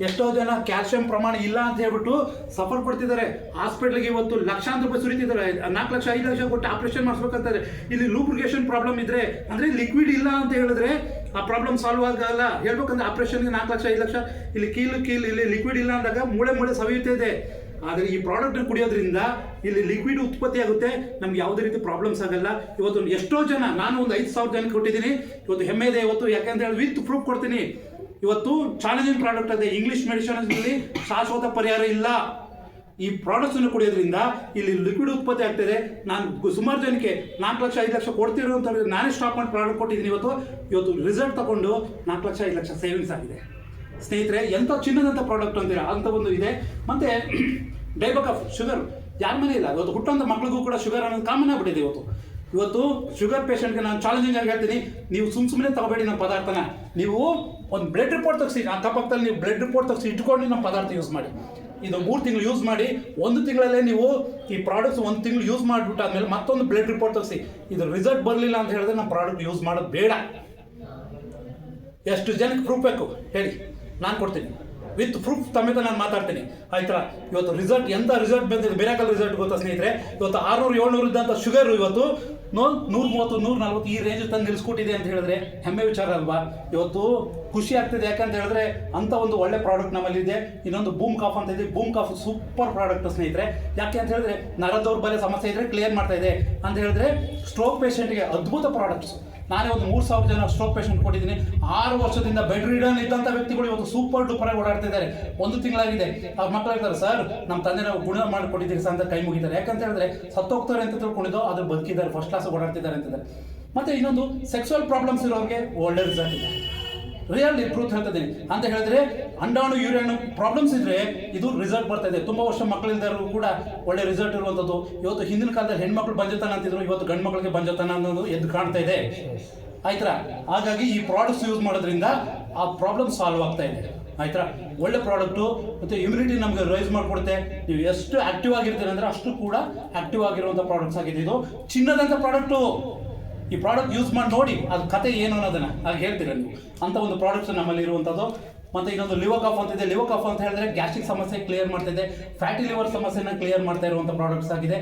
ಎಷ್ಟೋ ಜನ ಕ್ಯಾಲ್ಸಿಯಂ ಪ್ರಮಾಣ ಇಲ್ಲ ಅಂತ ಹೇಳ್ಬಿಟ್ಟು ಸಫರ್ ಪಡ್ತಿದ್ದಾರೆ. ಹಾಸ್ಪಿಟ್ಲಿಗೆ ಇವತ್ತು ಲಕ್ಷಾಂತರ ರೂಪಾಯಿ ಸುರಿತಿದ್ದಾರೆ. 4 ಲಕ್ಷ 5 ಲಕ್ಷ ಕೊಟ್ಟು ಆಪರೇಷನ್ ಮಾಡಿಸ್ಬೇಕಂತಾರೆ. ಇಲ್ಲಿ ಲೂಬ್ರಿಕೇಶನ್ ಪ್ರಾಬ್ಲಮ್ ಇದ್ರೆ, ಅಂದರೆ ಲಿಕ್ವಿಡ್ ಇಲ್ಲ ಅಂತ ಹೇಳಿದ್ರೆ ಆ ಪ್ರಾಬ್ಲಮ್ ಸಾಲ್ವ್ ಆಗಲ್ಲ. ಹೇಳ್ಬೇಕಂದ್ರೆ ಆಪರೇಷನ್ಗೆ 4 ಲಕ್ಷ 5 ಲಕ್ಷ, ಇಲ್ಲಿ ಕೀಲು ಇಲ್ಲಿ ಲಿಕ್ವಿಡ್ ಇಲ್ಲ ಅಂದಾಗ ಮೂಳೆ ಸವಿಯುತ್ತಾ ಇದೆ. ಆದರೆ ಈ ಪ್ರಾಡಕ್ಟ್ ಕುಡಿಯೋದ್ರಿಂದ ಇಲ್ಲಿ ಲಿಕ್ವಿಡ್ ಉತ್ಪತ್ತಿ ಆಗುತ್ತೆ, ನಮ್ಗೆ ಯಾವುದೇ ರೀತಿ ಪ್ರಾಬ್ಲಮ್ಸ್ ಆಗಲ್ಲ. ಇವತ್ತು ಎಷ್ಟೋ ಜನ, ನಾನು ಒಂದು 5,000 ಜನಕ್ಕೆ ಕೊಟ್ಟಿದ್ದೀನಿ. ಇವತ್ತು ಹೆಮ್ಮೆ ಇದೆ ಇವತ್ತು. ಯಾಕೆಂತ ಹೇಳಿ ವಿತ್ ಪ್ರೂಫ್ ಕೊಡ್ತೀನಿ. ಇವತ್ತು ಚಾಲೆಂಜಿಂಗ್ ಪ್ರಾಡಕ್ಟ್ ಇದೆ. ಇಂಗ್ಲಿಷ್ ಮೆಡಿಸಿನಲ್ಲಿ ಶಾಶ್ವತ ಪರಿಹಾರ ಇಲ್ಲ. ಈ ಪ್ರಾಡಕ್ಟ್ಸನ್ನು ಕುಡಿಯೋದ್ರಿಂದ ಇಲ್ಲಿ ಲಿಕ್ವಿಡ್ ಉತ್ಪತ್ತಿ ಆಗ್ತಿದೆ. ನಾನು ಸುಮಾರು ಜನಕ್ಕೆ 4 ಲಕ್ಷ 5 ಲಕ್ಷ ಕೊಡ್ತಿರೋ ಅಂತ ನಾನೇ ಸ್ಟಾಪ್ ಮಾಡಿ ಪ್ರಾಡಕ್ಟ್ ಕೊಟ್ಟಿದ್ದೀನಿ. ಇವತ್ತು ರಿಸಲ್ಟ್ ತಗೊಂಡು 4 ಲಕ್ಷ 5 ಲಕ್ಷ ಸೇವಿಂಗ್ಸ್ ಆಗಿದೆ ಸ್ನೇಹಿತರೆ. ಎಂಥ ಚಿನ್ನದಂಥ ಪ್ರಾಡಕ್ಟ್ ಅಂತೀರಾ ಅಂಥ ಒಂದು ಇದೆ. ಮತ್ತು ಡೈಬಕಾಫ್, ಶುಗರ್ ಯಾರ ಮನೆ ಇಲ್ಲ. ಇವತ್ತು ಹುಟ್ಟುವಂಥ ಮಗಳಿಗೂ ಕೂಡ ಶುಗರ್ ಅನ್ನೋದು ಕಾಮನ್ ಆಗಿಬಿಟ್ಟಿದೆ. ಇವತ್ತು ಶುಗರ್ ಪೇಷಂಟ್ಗೆ ನಾನು ಚಾಲೆಂಜಿಂಗ್ ಆಗಿ ಹೇಳ್ತೀನಿ, ನೀವು ಸುಮ್ಮನೆ ತಗೋಬೇಡಿ ನಮ್ಮ ಪದಾರ್ಥನ. ನೀವು ಒಂದು ಬ್ಲಡ್ ರಿಪೋರ್ಟ್ ತೆಗೆಸಿ, ಅಕ್ಕಪಕ್ಕದಲ್ಲಿ ನೀವು ಬ್ಲಡ್ ರಿಪೋರ್ಟ್ ತೆಗೆಸಿ ಇಟ್ಕೊಂಡು ನಮ್ಮ ಪದಾರ್ಥ ಯೂಸ್ ಮಾಡಿ. ಇದು 3 ತಿಂಗಳು ಯೂಸ್ ಮಾಡಿ. 1 ತಿಂಗಳಲ್ಲೇ ನೀವು ಈ ಪ್ರಾಡಕ್ಟ್ಸ್ 1 ತಿಂಗಳು ಯೂಸ್ ಮಾಡಿಬಿಟ್ಟು ಆದಮೇಲೆ ಮತ್ತೊಂದು ಬ್ಲಡ್ ರಿಪೋರ್ಟ್ ತೆಗೆಸಿ. ಇದು ರಿಸಲ್ಟ್ ಬರಲಿಲ್ಲ ಅಂತ ಹೇಳಿದ್ರೆ ನಮ್ಮ ಪ್ರಾಡಕ್ಟ್ ಯೂಸ್ ಮಾಡೋದು ಬೇಡ. ಎಷ್ಟು ಜನಕ್ಕೆ ಪ್ರೂಫ್ ಬೇಕು ಹೇಳಿ, ನಾನು ಕೊಡ್ತೀನಿ. ವಿತ್ ಪ್ರೂಫ್ ಸಮೇತ ನಾನು ಮಾತಾಡ್ತೀನಿ ಆಯ್ತಾ. ಇವತ್ತು ರಿಸಲ್ಟ್ ಎಂಥ ರಿಸಲ್ಟ್ ಬಂದಿದೆ, ಮಿರಾಕಲ್ ರಿಸಲ್ಟ್ ಗೊತ್ತಾ ಸ್ನೇಹಿತರೆ. ಇವತ್ತು 600-700 ಇದ್ದಂಥ ಶುಗರು ಇವತ್ತು 130-140 ಈ ರೇಂಜ್ ತಂದು ನಿಲ್ಲಿಸ್ಕೊಟ್ಟಿದೆ ಅಂತ ಹೇಳಿದ್ರೆ ಹೆಮ್ಮೆ ವಿಚಾರ ಅಲ್ವಾ. ಇವತ್ತು ಖುಷಿ ಆಗ್ತಿದೆ, ಯಾಕಂತ ಹೇಳಿದ್ರೆ ಅಂಥ ಒಂದು ಒಳ್ಳೆ ಪ್ರಾಡಕ್ಟ್ ನಮ್ಮಲ್ಲಿದೆ. ಇನ್ನೊಂದು ಬೂಮ್ ಕಾಫ್ ಅಂತ ಇದೆ, ಬೂಮ್ ಕಾಫ್ ಸೂಪರ್ ಪ್ರಾಡಕ್ಟ್ ಸ್ನೇಹಿತರೆ. ಯಾಕೆ ಅಂತ ಹೇಳಿದ್ರೆ ನರ ದೌರ್ಬಲ್ಯ ಸಮಸ್ಯೆ ಇದ್ರೆ ಕ್ಲಿಯರ್ ಮಾಡ್ತಾ ಇದೆ ಅಂತ ಹೇಳಿದ್ರೆ, ಸ್ಟ್ರೋಕ್ ಪೇಷಂಟ್ಗೆ ಅದ್ಭುತ ಪ್ರಾಡಕ್ಟ್ಸ್. ನಾನೇ ಒಂದು 3,000 ಜನ ಸ್ಟ್ರೋಕ್ ಪೇಷಂಟ್ ಕೊಟ್ಟಿದ್ದೀನಿ. 6 ವರ್ಷದಿಂದ ಬೆಡ್ ರಿಡನ್ ಇದ್ದಂಥ ವ್ಯಕ್ತಿಗಳು ಇವತ್ತು ಸೂಪರ್ ಡೂಪರ್ ಆಗಿ ಓಡಾಡ್ತಿದ್ದಾರೆ. 1 ತಿಂಗಳಾಗಿದೆ. ಅವ್ರ ಮಕ್ಕಳು ಹೇಳ್ತಾರೆ, ಸರ್ ನಮ್ಮ ತಂದೆ ನಾವು ಗುಣ ಮಾಡಿಕೊಟ್ಟಿದ್ದೀರಿ ಸರ್ ಅಂತ ಕೈ ಮುಗಿತಾರೆ. ಯಾಕಂತ ಹೇಳಿದ್ರೆ ಸತ್ತೋಗ್ತಾರೆ ಅಂತ ತಿಳ್ಕೊಂಡಿದ್ದು ಅದ್ರ ಬದುಕಿದ್ದಾರೆ, ಫಸ್ಟ್ ಕ್ಲಾಸ್ ಓಡಾಡ್ತಿದ್ದಾರೆ ಅಂತಿದ್ದಾರೆ. ಮತ್ತೆ ಇನ್ನೊಂದು ಸೆಕ್ಸುವಲ್ ಪ್ರಾಬ್ಲಮ್ಸ್ ಇರೋರಿಗೆ ಒಳ್ಳೆ ರಿಸಲ್ಟ್ ಇದೆ. ರಿಯಲ್ ಟ್ರೂತ್ ಹೇಳ್ತಿದ್ದೀನಿ ಅಂತ ಹೇಳಿದ್ರೆ, ಅಂಡಾಣು ಯೂರಿಯಾಣು ಪ್ರಾಬ್ಲಮ್ಸ್ ಇದ್ರೆ ಇದು ರಿಸಲ್ಟ್ ಬರ್ತಾ ಇದೆ. ತುಂಬ ವರ್ಷ ಮಕ್ಕಳಿಲ್ದರು ಕೂಡ ಒಳ್ಳೆ ರಿಸಲ್ಟ್ ಇರುವಂಥದ್ದು. ಇವತ್ತು ಹಿಂದಿನ ಕಾಲದಲ್ಲಿ ಹೆಣ್ಮಕ್ಳು ಬಂಜತನ ಅಂತಿದ್ರು, ಇವತ್ತು ಗಂಡು ಮಕ್ಕಳಿಗೆ ಬಂಜತನ ಅನ್ನೋದು ಎದ್ದು ಕಾಣ್ತಾ ಇದೆ ಆಯ್ತಾ. ಹಾಗಾಗಿ ಈ ಪ್ರಾಡಕ್ಟ್ಸ್ ಯೂಸ್ ಮಾಡೋದ್ರಿಂದ ಆ ಪ್ರಾಬ್ಲಮ್ ಸಾಲ್ವ್ ಆಗ್ತಾ ಇದೆ ಆಯ್ತಾ. ಒಳ್ಳೆ ಪ್ರಾಡಕ್ಟು, ಮತ್ತು ಇಮ್ಯುನಿಟಿ ನಮಗೆ ರೈಸ್ ಮಾಡಿಕೊಡುತ್ತೆ. ನೀವು ಎಷ್ಟು ಆಕ್ಟಿವ್ ಆಗಿರ್ತೀರಿ ಅಂದರೆ ಅಷ್ಟು ಕೂಡ ಆಕ್ಟಿವ್ ಆಗಿರುವಂಥ ಪ್ರಾಡಕ್ಟ್ಸ್ ಆಗಿದೆ. ಇದು ಚಿನ್ನದಂಥ ಪ್ರಾಡಕ್ಟು. ಈ ಪ್ರಾಡಕ್ಟ್ ಯೂಸ್ ಮಾಡಿ ನೋಡಿ ಅದು ಕತೆ ಏನು ಅನ್ನೋದನ್ನು ಆಗ ಹೇಳ್ತೀರ ನೀವು. ಅಂಥ ಒಂದು ಪ್ರಾಡಕ್ಟ್ಸ್ ನಮ್ಮಲ್ಲಿ ಇರುವಂಥದ್ದು. ಮತ್ತು ಇನ್ನೊಂದು ಲಿವರ್ ಕಾಫ್ ಅಂತಿದೆ. ಲಿವರ್ ಕಾಫ್ ಅಂತ ಹೇಳಿದ್ರೆ ಗ್ಯಾಸ್ಟ್ರಿಕ್ ಸಮಸ್ಯೆ ಕ್ಲಿಯರ್ ಮಾಡ್ತಿದೆ, ಫ್ಯಾಟಿ ಲಿವರ್ ಸಮಸ್ಯೆನ ಕ್ಲಿಯರ್ ಮಾಡ್ತಾ ಇರುವಂಥ ಪ್ರಾಡಕ್ಟ್ಸ್ ಆಗಿದೆ.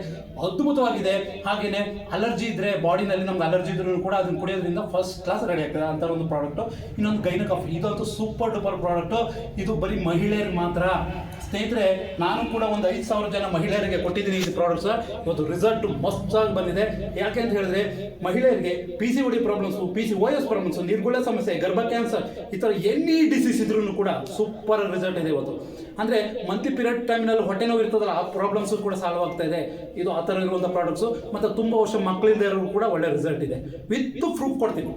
ಅದ್ಭುತವಾಗಿದೆ. ಹಾಗೆಯೇ ಅಲರ್ಜಿ ಇದ್ದರೆ, ಬಾಡಿನಲ್ಲಿ ನಮ್ಗೆ ಅಲರ್ಜಿ ಇದ್ರೂ ಕೂಡ ಅದನ್ನು ಕುಡಿಯೋದ್ರಿಂದ ಫಸ್ಟ್ ಕ್ಲಾಸ್ ರೆಡಿ ಆಗ್ತದೆ ಅಂಥ ಒಂದು ಪ್ರಾಡಕ್ಟು. ಇನ್ನೊಂದು ಗೈನ ಕಾಫ್, ಇದಂತೂ ಸೂಪರ್ ಡೂಪರ್ ಪ್ರಾಡಕ್ಟು. ಇದು ಬರೀ ಮಹಿಳೆಯರಿಗೆ ಮಾತ್ರ ಸ್ನೇಹಿತರೆ. ನಾನು ಕೂಡ ಒಂದು 5,000 ಜನ ಮಹಿಳೆಯರಿಗೆ ಕೊಟ್ಟಿದ್ದೀನಿ ಈ ಪ್ರಾಡಕ್ಟ್ಸ್. ಇವತ್ತು ರಿಸಲ್ಟ್ ಮಸ್ತಾಗಿ ಬಂದಿದೆ. ಯಾಕೆ ಅಂತ ಹೇಳಿದ್ರೆ ಮಹಿಳೆಯರಿಗೆ PCOD ಪ್ರಾಬ್ಲಮ್ಸು, PCOS ಪ್ರಾಬ್ಲಮ್ಸು, ನಿರ್ಗುಳ ಸಮಸ್ಯೆ, ಗರ್ಭ ಕ್ಯಾನ್ಸರ್, ಈ ಥರ ಎನಿ ಡಿಸೀಸ್ ಇದ್ರೂ ಕೂಡ ಸೂಪರ್ ರಿಸಲ್ಟ್ ಇದೆ ಇವತ್ತು. ಅಂದರೆ ಮಂತ್ಲಿ ಪೀರಿಯಡ್ ಟೈಮ್ನಲ್ಲಿ ಹೊಟ್ಟೆ ನೋವು ಇರ್ತದಲ್ಲ, ಆ ಪ್ರಾಬ್ಲಮ್ಸು ಕೂಡ ಸಾಲ್ವ್ ಆಗ್ತಾ ಇದೆ. ಇದು ಆ ಥರ ಇರುವಂಥ ಪ್ರಾಡಕ್ಟ್ಸು. ಮತ್ತು ತುಂಬ ವರ್ಷ ಮಕ್ಕಳಿಂದ ಇರೋರು ಕೂಡ ಒಳ್ಳೆ ರಿಸಲ್ಟ್ ಇದೆ. ವಿತ್ ಪ್ರೂಫ್ ಕೊಡ್ತೀನಿ.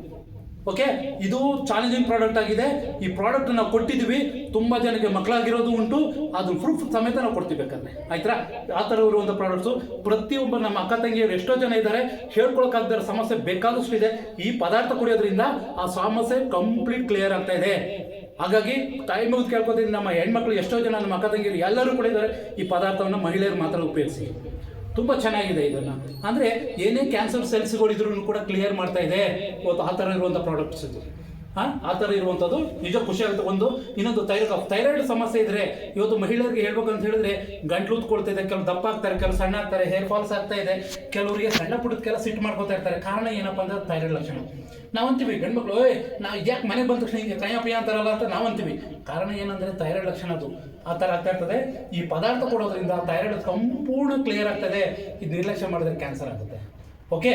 ಓಕೆ, ಇದು ಚಾಲೆಂಜಿಂಗ್ ಪ್ರಾಡಕ್ಟ್ ಆಗಿದೆ. ಈ ಪ್ರಾಡಕ್ಟ್ ನಾವು ಕೊಟ್ಟಿದ್ದೀವಿ, ತುಂಬ ಜನಕ್ಕೆ ಮಕ್ಕಳಾಗಿರೋದು ಉಂಟು, ಅದು ಪ್ರೂಫ್ ಸಮೇತ ನಾವು ಕೊಡ್ತೀವಿ ಬೇಕಾದ್ರೆ ಆಯ್ತಾ. ಆ ಥರ ಇರುವಂಥ ಪ್ರಾಡಕ್ಟ್ಸು ಪ್ರತಿಯೊಬ್ಬ ನಮ್ಮ ಅಕ್ಕ ತಂಗಿಯರು ಎಷ್ಟೋ ಜನ ಇದ್ದಾರೆ, ಹೇಳ್ಕೊಳಕ್ಕಾಗದ ಸಮಸ್ಯೆ ಬೇಕಾದಷ್ಟು ಇದೆ. ಈ ಪದಾರ್ಥ ಕುಡಿಯೋದ್ರಿಂದ ಆ ಸಮಸ್ಯೆ ಕಂಪ್ಲೀಟ್ ಕ್ಲಿಯರ್ ಆಗ್ತಾ ಇದೆ. ಹಾಗಾಗಿ ತಾಯಿ ಮುಗಿದು ಕೇಳ್ಕೊತೀನಿ, ನಮ್ಮ ಹೆಣ್ಮಕ್ಳು ಎಷ್ಟೋ ಜನ ನಮ್ಮ ಅಕ್ಕ ತಂಗಿಯರು ಎಲ್ಲರೂ ಕೂಡ ಇದ್ದಾರೆ. ಈ ಪದಾರ್ಥವನ್ನು ಮಹಿಳೆಯರು ಮಾತ್ರ ಉಪಯೋಗಿಸಿ. ತುಂಬ ಚೆನ್ನಾಗಿದೆ ಇದನ್ನು. ಅಂದರೆ ಏನೇ ಕ್ಯಾನ್ಸರ್ ಸೆಲ್ಸ್ಗಳಿದ್ರೂ ಕೂಡ ಕ್ಲಿಯರ್ ಮಾಡ್ತಾ ಇದೆ ಇವತ್ತು. ಆ ಥರ ಇರುವಂಥ ಪ್ರಾಡಕ್ಟ್ಸ್ ಇದು. ಆ ಥರ ಇರುವಂಥದ್ದು ನಿಜ ಖುಷಿ ಆಗುತ್ತೆ. ಒಂದು ಇನ್ನೊಂದು ಥೈರಾಯ್ಡ್ ಸಮಸ್ಯೆ ಇದ್ದರೆ ಇವತ್ತು ಮಹಿಳೆಯರಿಗೆ ಹೇಳ್ಬೇಕಂತ ಹೇಳಿದ್ರೆ ಗಂಟ್ಲು ಉತ್ಕೊಳ್ತಿದೆ, ಕೆಲವು ದಪ್ಪ ಆಗ್ತಾರೆ, ಕೆಲವು ಸಣ್ಣ ಆಗ್ತಾರೆ, ಹೇರ್ ಫಾಲ್ಸ್ ಆಗ್ತಾ ಇದೆ, ಕೆಲವರಿಗೆ ಸಣ್ಣ ಪುಟ್ಟದಕ್ಕೆಲ್ಲ ಸಿಟ್ಟು ಮಾಡ್ಕೊತಾ ಇರ್ತಾರೆ. ಕಾರಣ ಏನಪ್ಪ ಅಂದ್ರೆ ಥೈರಾಯ್ಡ್ ಲಕ್ಷಣ. ನಾವಂತೀವಿ ಗಂಡ್ಮಕ್ಳು, ನಾವು ಯಾಕೆ ಮನೆಗೆ ಬಂದ ತಕ್ಷಣ ಹಿಂಗೆ ಕೈಯಪ್ಪ ಅಂತಾರಲ್ಲ ಅಂತ ನಾವಂತೀವಿ. ಕಾರಣ ಏನಂದರೆ ಥೈರಾಯ್ಡ್ ಲಕ್ಷಣ ಅದು ಆ ಥರ ಆಗ್ತಾ ಇರ್ತದೆ. ಈ ಪದಾರ್ಥ ಕೊಡೋದ್ರಿಂದ ಥೈರಾಯ್ಡ್ ಸಂಪೂರ್ಣ ಕ್ಲಿಯರ್ ಆಗ್ತದೆ. ಇದು ನಿರ್ಲಕ್ಷ್ಯ ಮಾಡಿದ್ರೆ ಕ್ಯಾನ್ಸರ್ ಆಗುತ್ತೆ. ಓಕೆ,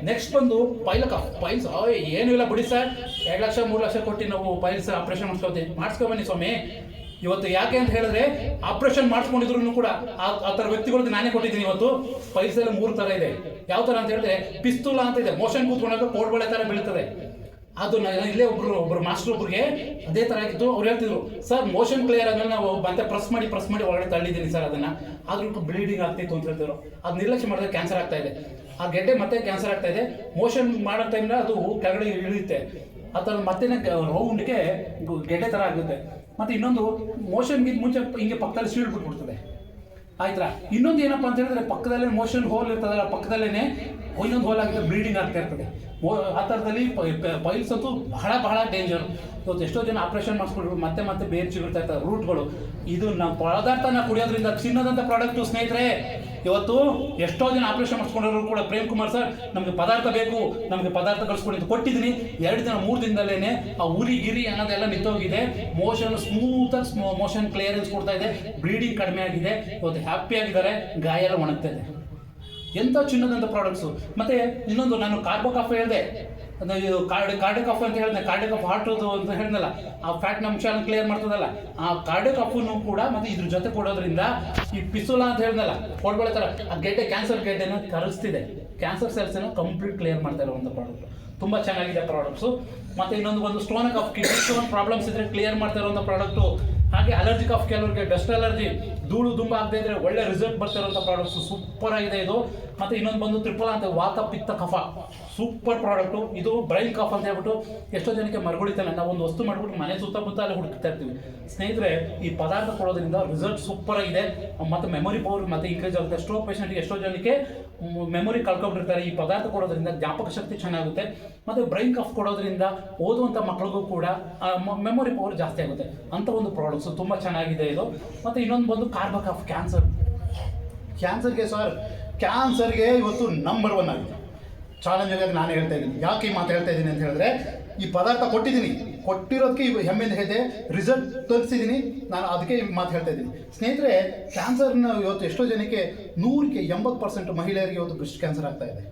ನೆಕ್ಸ್ಟ್ ಬಂದು ಪೈಲ್ಸ್. ಏನೂ ಇಲ್ಲ ಬಿಡಿ ಸರ್, 2 ಲಕ್ಷ 3 ಲಕ್ಷ ಕೊಟ್ಟು ನಾವು ಪೈಲ್ಸ್ ಆಪ್ರೇಷನ್ ಮಾಡಿಸ್ಕೊಬನ್ನಿ ಸ್ವಾಮಿ. ಇವತ್ತು ಯಾಕೆ ಅಂತ ಹೇಳಿದ್ರೆ ಆಪ್ರೇಷನ್ ಮಾಡಿಸ್ಕೊಂಡಿದ್ರು ಕೂಡ ಆ ಥರ ವ್ಯಕ್ತಿಗಳಿಗೆ ನಾನೇ ಕೊಟ್ಟಿದ್ದೀನಿ. ಇವತ್ತು ಪೈಲ್ಸ್ ಎಲ್ಲ 3 ಥರ ಇದೆ. ಯಾವ ಥರ ಅಂತ ಹೇಳಿದ್ರೆ ಪಿಸ್ತೂಲ ಅಂತ ಇದೆ, ಮೋಷನ್ ಕೂತ್ಕೊಂಡಾಗ ಕೋಡ್ಬಳೆ ಥರ ಬೀಳ್ತದೆ. ಅದು ಇಲ್ಲೇ ಒಬ್ರು ಮಾಸ್ಟರ್ ಒಬ್ರಿಗೆ ಅದೇ ಥರ ಆಗಿತ್ತು. ಅವ್ರು ಹೇಳ್ತಿದ್ರು, ಸರ್ ಮೋಷನ್ ಕ್ಲಿಯರ್ ಆದ್ಮೇಲೆ ನಾವು ಮತ್ತೆ ಪ್ರೆಸ್ ಮಾಡಿ ಒಳಗಡೆ ತಳ್ಳಿದ್ದೀನಿ ಸರ್ ಅದನ್ನು, ಆದ್ರೂ ಬ್ಲೀಡಿಂಗ್ ಆಗ್ತಿತ್ತು ಅಂತ ಹೇಳ್ತಿದ್ರು. ಅದು ನಿರ್ಲಕ್ಷ್ಯ ಮಾಡಿದ್ರೆ ಕ್ಯಾನ್ಸರ್ ಆಗ್ತಾ ಇದೆ. ಆ ಗೆಡ್ಡೆ ಮತ್ತೆ ಕ್ಯಾನ್ಸರ್ ಆಗ್ತಾ ಇದೆ. ಮೋಷನ್ ಮಾಡೋ ಟೈಮ್ನ ಅದು ಕೆಳಗಡೆ ಇಳಿಯುತ್ತೆ. ಆ ಥರ ಮತ್ತೆ ರೌಂಡ್ಗೆ ಗೆಡ್ಡೆ ಥರ ಆಗುತ್ತೆ. ಮತ್ತು ಇನ್ನೊಂದು ಮೋಷನ್ಗಿಂತ ಮುಂಚೆ ಹಿಂಗೆ ಪಕ್ಕದಲ್ಲಿ ಸೀಳ್ ಬಿಟ್ಬಿಡ್ತದೆ ಆಯ್ತಾ. ಇನ್ನೊಂದು ಏನಪ್ಪ ಅಂತ ಹೇಳಿದ್ರೆ ಪಕ್ಕದಲ್ಲೇ ಮೋಷನ್ ಹೋಲ್ ಇರ್ತದಲ್ಲ, ಪಕ್ಕದಲ್ಲೇ ಇನ್ನೊಂದು ಹೋಲ್ ಆಗಿದೆ, ಬ್ಲೀಡಿಂಗ್ ಆಗ್ತಾ ಇರ್ತದೆ. ಆ ಥರದಲ್ಲಿ ಪೈಲ್ಸ್ ಅಂತೂ ಬಹಳ ಡೇಂಜರ್. ಇವತ್ತು ಎಷ್ಟೋ ಜನ ಆಪ್ರೇಷನ್ ಮಾಡಿಸ್ಕೊಂಡ್ರು ಮತ್ತೆ ಬೇರೆ ಚಿಗುರ್ತಾ ಇರ್ತಾರೆ ರೂಟ್ಗಳು. ಇದು ನಾವು ಪದಾರ್ಥನ ಕುಡಿಯೋದ್ರಿಂದ ಚಿನ್ನದಂಥ ಪ್ರಾಡಕ್ಟು ಸ್ನೇಹಿತರೆ. ಇವತ್ತು ಎಷ್ಟೋ ಜನ ಆಪ್ರೇಷನ್ ಮಾಡಿಸ್ಕೊಂಡ್ರು ಕೂಡ, ಪ್ರೇಮ್ ಕುಮಾರ್ ಸರ್ ನಮಗೆ ಪದಾರ್ಥ ಬೇಕು, ನಮಗೆ ಪದಾರ್ಥ ಕಳಿಸ್ಕೊಂಡು ಕೊಟ್ಟಿದ್ದೀನಿ. 2 ದಿನ 3 ದಿನದಲ್ಲೇ ಆ ಗಿರಿ ಅನ್ನೋದೆಲ್ಲ ನಿಂತೋಗಿದೆ. ಮೋಷನ್ ಸ್ಮೂತಾಗಿ ಮೋಷನ್ ಕ್ಲಿಯರೆನ್ಸ್ ಕೊಡ್ತಾ ಇದೆ, ಬ್ಲೀಡಿಂಗ್ ಕಡಿಮೆ ಆಗಿದೆ. ಇವತ್ತು ಹ್ಯಾಪಿ ಆಗಿದ್ದಾರೆ, ಗಾಯ ಎಲ್ಲ ಒಣಗ್ತಾ ಇದೆ. ಎಂಥ ಚಿನ್ನದಂಥ ಪ್ರಾಡಕ್ಟ್ಸು. ಮತ್ತು ಇನ್ನೊಂದು ನಾನು ಕಾರ್ಬೋ ಕಾಫಿ ಹೇಳಿದೆ, ಇದು ಕಾರ್ಡಿಯಕ್ ಕಾಫ್ ಅಂತ ಹೇಳಿದೆ, ಕಾರ್ಡಿಯಕ್ ಕಾಫ್ ಹಾರ್ಟದು ಅಂತ ಹೇಳಿದ್ನಲ್ಲ, ಆ ಫ್ಯಾಟ್ನ ಅಂಶನ ಕ್ಲಿಯರ್ ಮಾಡ್ತದಲ್ಲ, ಆ ಕಾರ್ಡಿಯಕ್ ಕಾಫನ್ನು ಕೂಡ ಮತ್ತು ಇದ್ರ ಜೊತೆ ಕೊಡೋದ್ರಿಂದ ಈ ಪಿಸ್ತೂಲ ಅಂತ ಹೇಳಿದ್ನಲ್ಲ, ಕೊಡ್ಬಳೆ ಥರ ಆ ಗೆಡ್ಡೆ, ಕ್ಯಾನ್ಸರ್ ಗೆಡ್ಡೆನ ಕರಗಿಸ್ತಿದೆ. ಕ್ಯಾನ್ಸರ್ ಸೆಲ್ಸನ್ನು ಕಂಪ್ಲೀಟ್ ಕ್ಲಿಯರ್ ಮಾಡ್ತಾ ಇರುವಂಥ ಪ್ರಾಡಕ್ಟ್. ತುಂಬ ಚೆನ್ನಾಗಿದೆ ಪ್ರಾಡಕ್ಟ್ಸು. ಮತ್ತು ಇನ್ನೊಂದು stone cough, kidney stone problems ಇದ್ದರೆ ಕ್ಲಿಯರ್ ಮಾಡ್ತಾ ಇರುವಂಥ ಪ್ರಾಡಕ್ಟು. ಹಾಗೆ ಅಲರ್ಜಿ ಕಾಫ್, ಕೆಲವರಿಗೆ ಡಸ್ಟ್ ಅಲರ್ಜಿ, ಧೂಳು ದುಂಬ ಆಗದೆ ಇದ್ದರೆ ಒಳ್ಳೆ ರಿಸಲ್ಟ್ ಬರ್ತಿರೋಂಥ ಪ್ರಾಡಕ್ಟ್ಸು. ಸೂಪರ್ ಆಗಿದೆ ಇದು. ಮತ್ತು ಇನ್ನೊಂದು ಬಂದು ತ್ರಿಫಲ ಅಂತ, ವಾತ ಪಿತ್ತ ಕಫ, ಸೂಪರ್ ಪ್ರಾಡಕ್ಟು. ಇದು ಬ್ರೈನ್ ಕಾಫ್ ಅಂತ ಹೇಳ್ಬಿಟ್ಟು ಎಷ್ಟೋ ಜನಕ್ಕೆ ಮರಗುಳಿತಾನೆ. ನಾವು ಒಂದು ವಸ್ತು ಮಾಡಿಬಿಟ್ಟು ಮನೆ ಸುತ್ತಮುತ್ತ ಅಲ್ಲಿ ಹುಡುಕ್ತಾ ಇರ್ತೀವಿ ಸ್ನೇಹಿತರೆ. ಈ ಪದಾರ್ಥ ಕೊಡೋದ್ರಿಂದ ರಿಸಲ್ಟ್ ಸೂಪರ್ ಆಗಿದೆ. ಮತ್ತು ಮೆಮೊರಿ ಪವರ್ ಮತ್ತು ಇನ್ಕ್ರೀಸ್ ಆಗುತ್ತೆ. ಸ್ಟ್ರೋಕ್ ಪೇಷಂಟ್ಗೆ ಎಷ್ಟೋ ಜನಕ್ಕೆ ಮೆಮೊರಿ ಕಳ್ಕೊಂಡಿರ್ತಾರೆ. ಈ ಪದಾರ್ಥ ಕೊಡೋದ್ರಿಂದ ಜ್ಞಾಪಕ ಶಕ್ತಿ ಚೆನ್ನಾಗುತ್ತೆ. ಮತ್ತು ಬ್ರೈನ್ ಕಾಫ್ ಕೊಡೋದ್ರಿಂದ ಓದುವಂಥ ಮಕ್ಕಳಿಗೂ ಕೂಡ ಮೆಮೊರಿ ಪವರ್ ಜಾಸ್ತಿ ಆಗುತ್ತೆ. ಅಂಥ ಒಂದು ಪ್ರಾಡಕ್ಟ್ಸ್ ಪ್ರಾಡಕ್ಟ್ಸ್ ತುಂಬ ಚೆನ್ನಾಗಿದೆ ಇದು. ಮತ್ತು ಇನ್ನೊಂದು ಬಂದು ಕಾರ್ಬಕ್ ಆಫ್ ಕ್ಯಾನ್ಸರ್ಗೆ ಸರ್, ಕ್ಯಾನ್ಸರ್ಗೆ ಇವತ್ತು ನಂಬರ್ 1 ಆಗಿದೆ. ಚಾಲೆಂಜ್ ಆಗಿ ನಾನು ಹೇಳ್ತಾ ಇದ್ದೀನಿ. ಯಾಕೆ ಈ ಮಾತು ಹೇಳ್ತಾ ಇದ್ದೀನಿ ಅಂತ ಹೇಳಿದ್ರೆ, ಈ ಪದಾರ್ಥ ಕೊಟ್ಟಿರೋದಕ್ಕೆ ಇವು ಹೆಮ್ಮೆಯಿಂದ ಹೇಳಿದೆ, ರಿಸಲ್ಟ್ ತೋರಿಸಿದ್ದೀನಿ ನಾನು, ಅದಕ್ಕೆ ಈ ಮಾತು ಹೇಳ್ತಾ ಇದ್ದೀನಿ. ಸ್ನೇಹಿತರೆ, ಕ್ಯಾನ್ಸರ್ನ ಇವತ್ತು ಎಷ್ಟೋ ಜನಕ್ಕೆ 100ಕ್ಕೆ 80% ಮಹಿಳೆಯರಿಗೆ ಇವತ್ತು ಬ್ರೆಸ್ಟ್ ಕ್ಯಾನ್ಸರ್ ಆಗ್ತಾ ಇದೆ.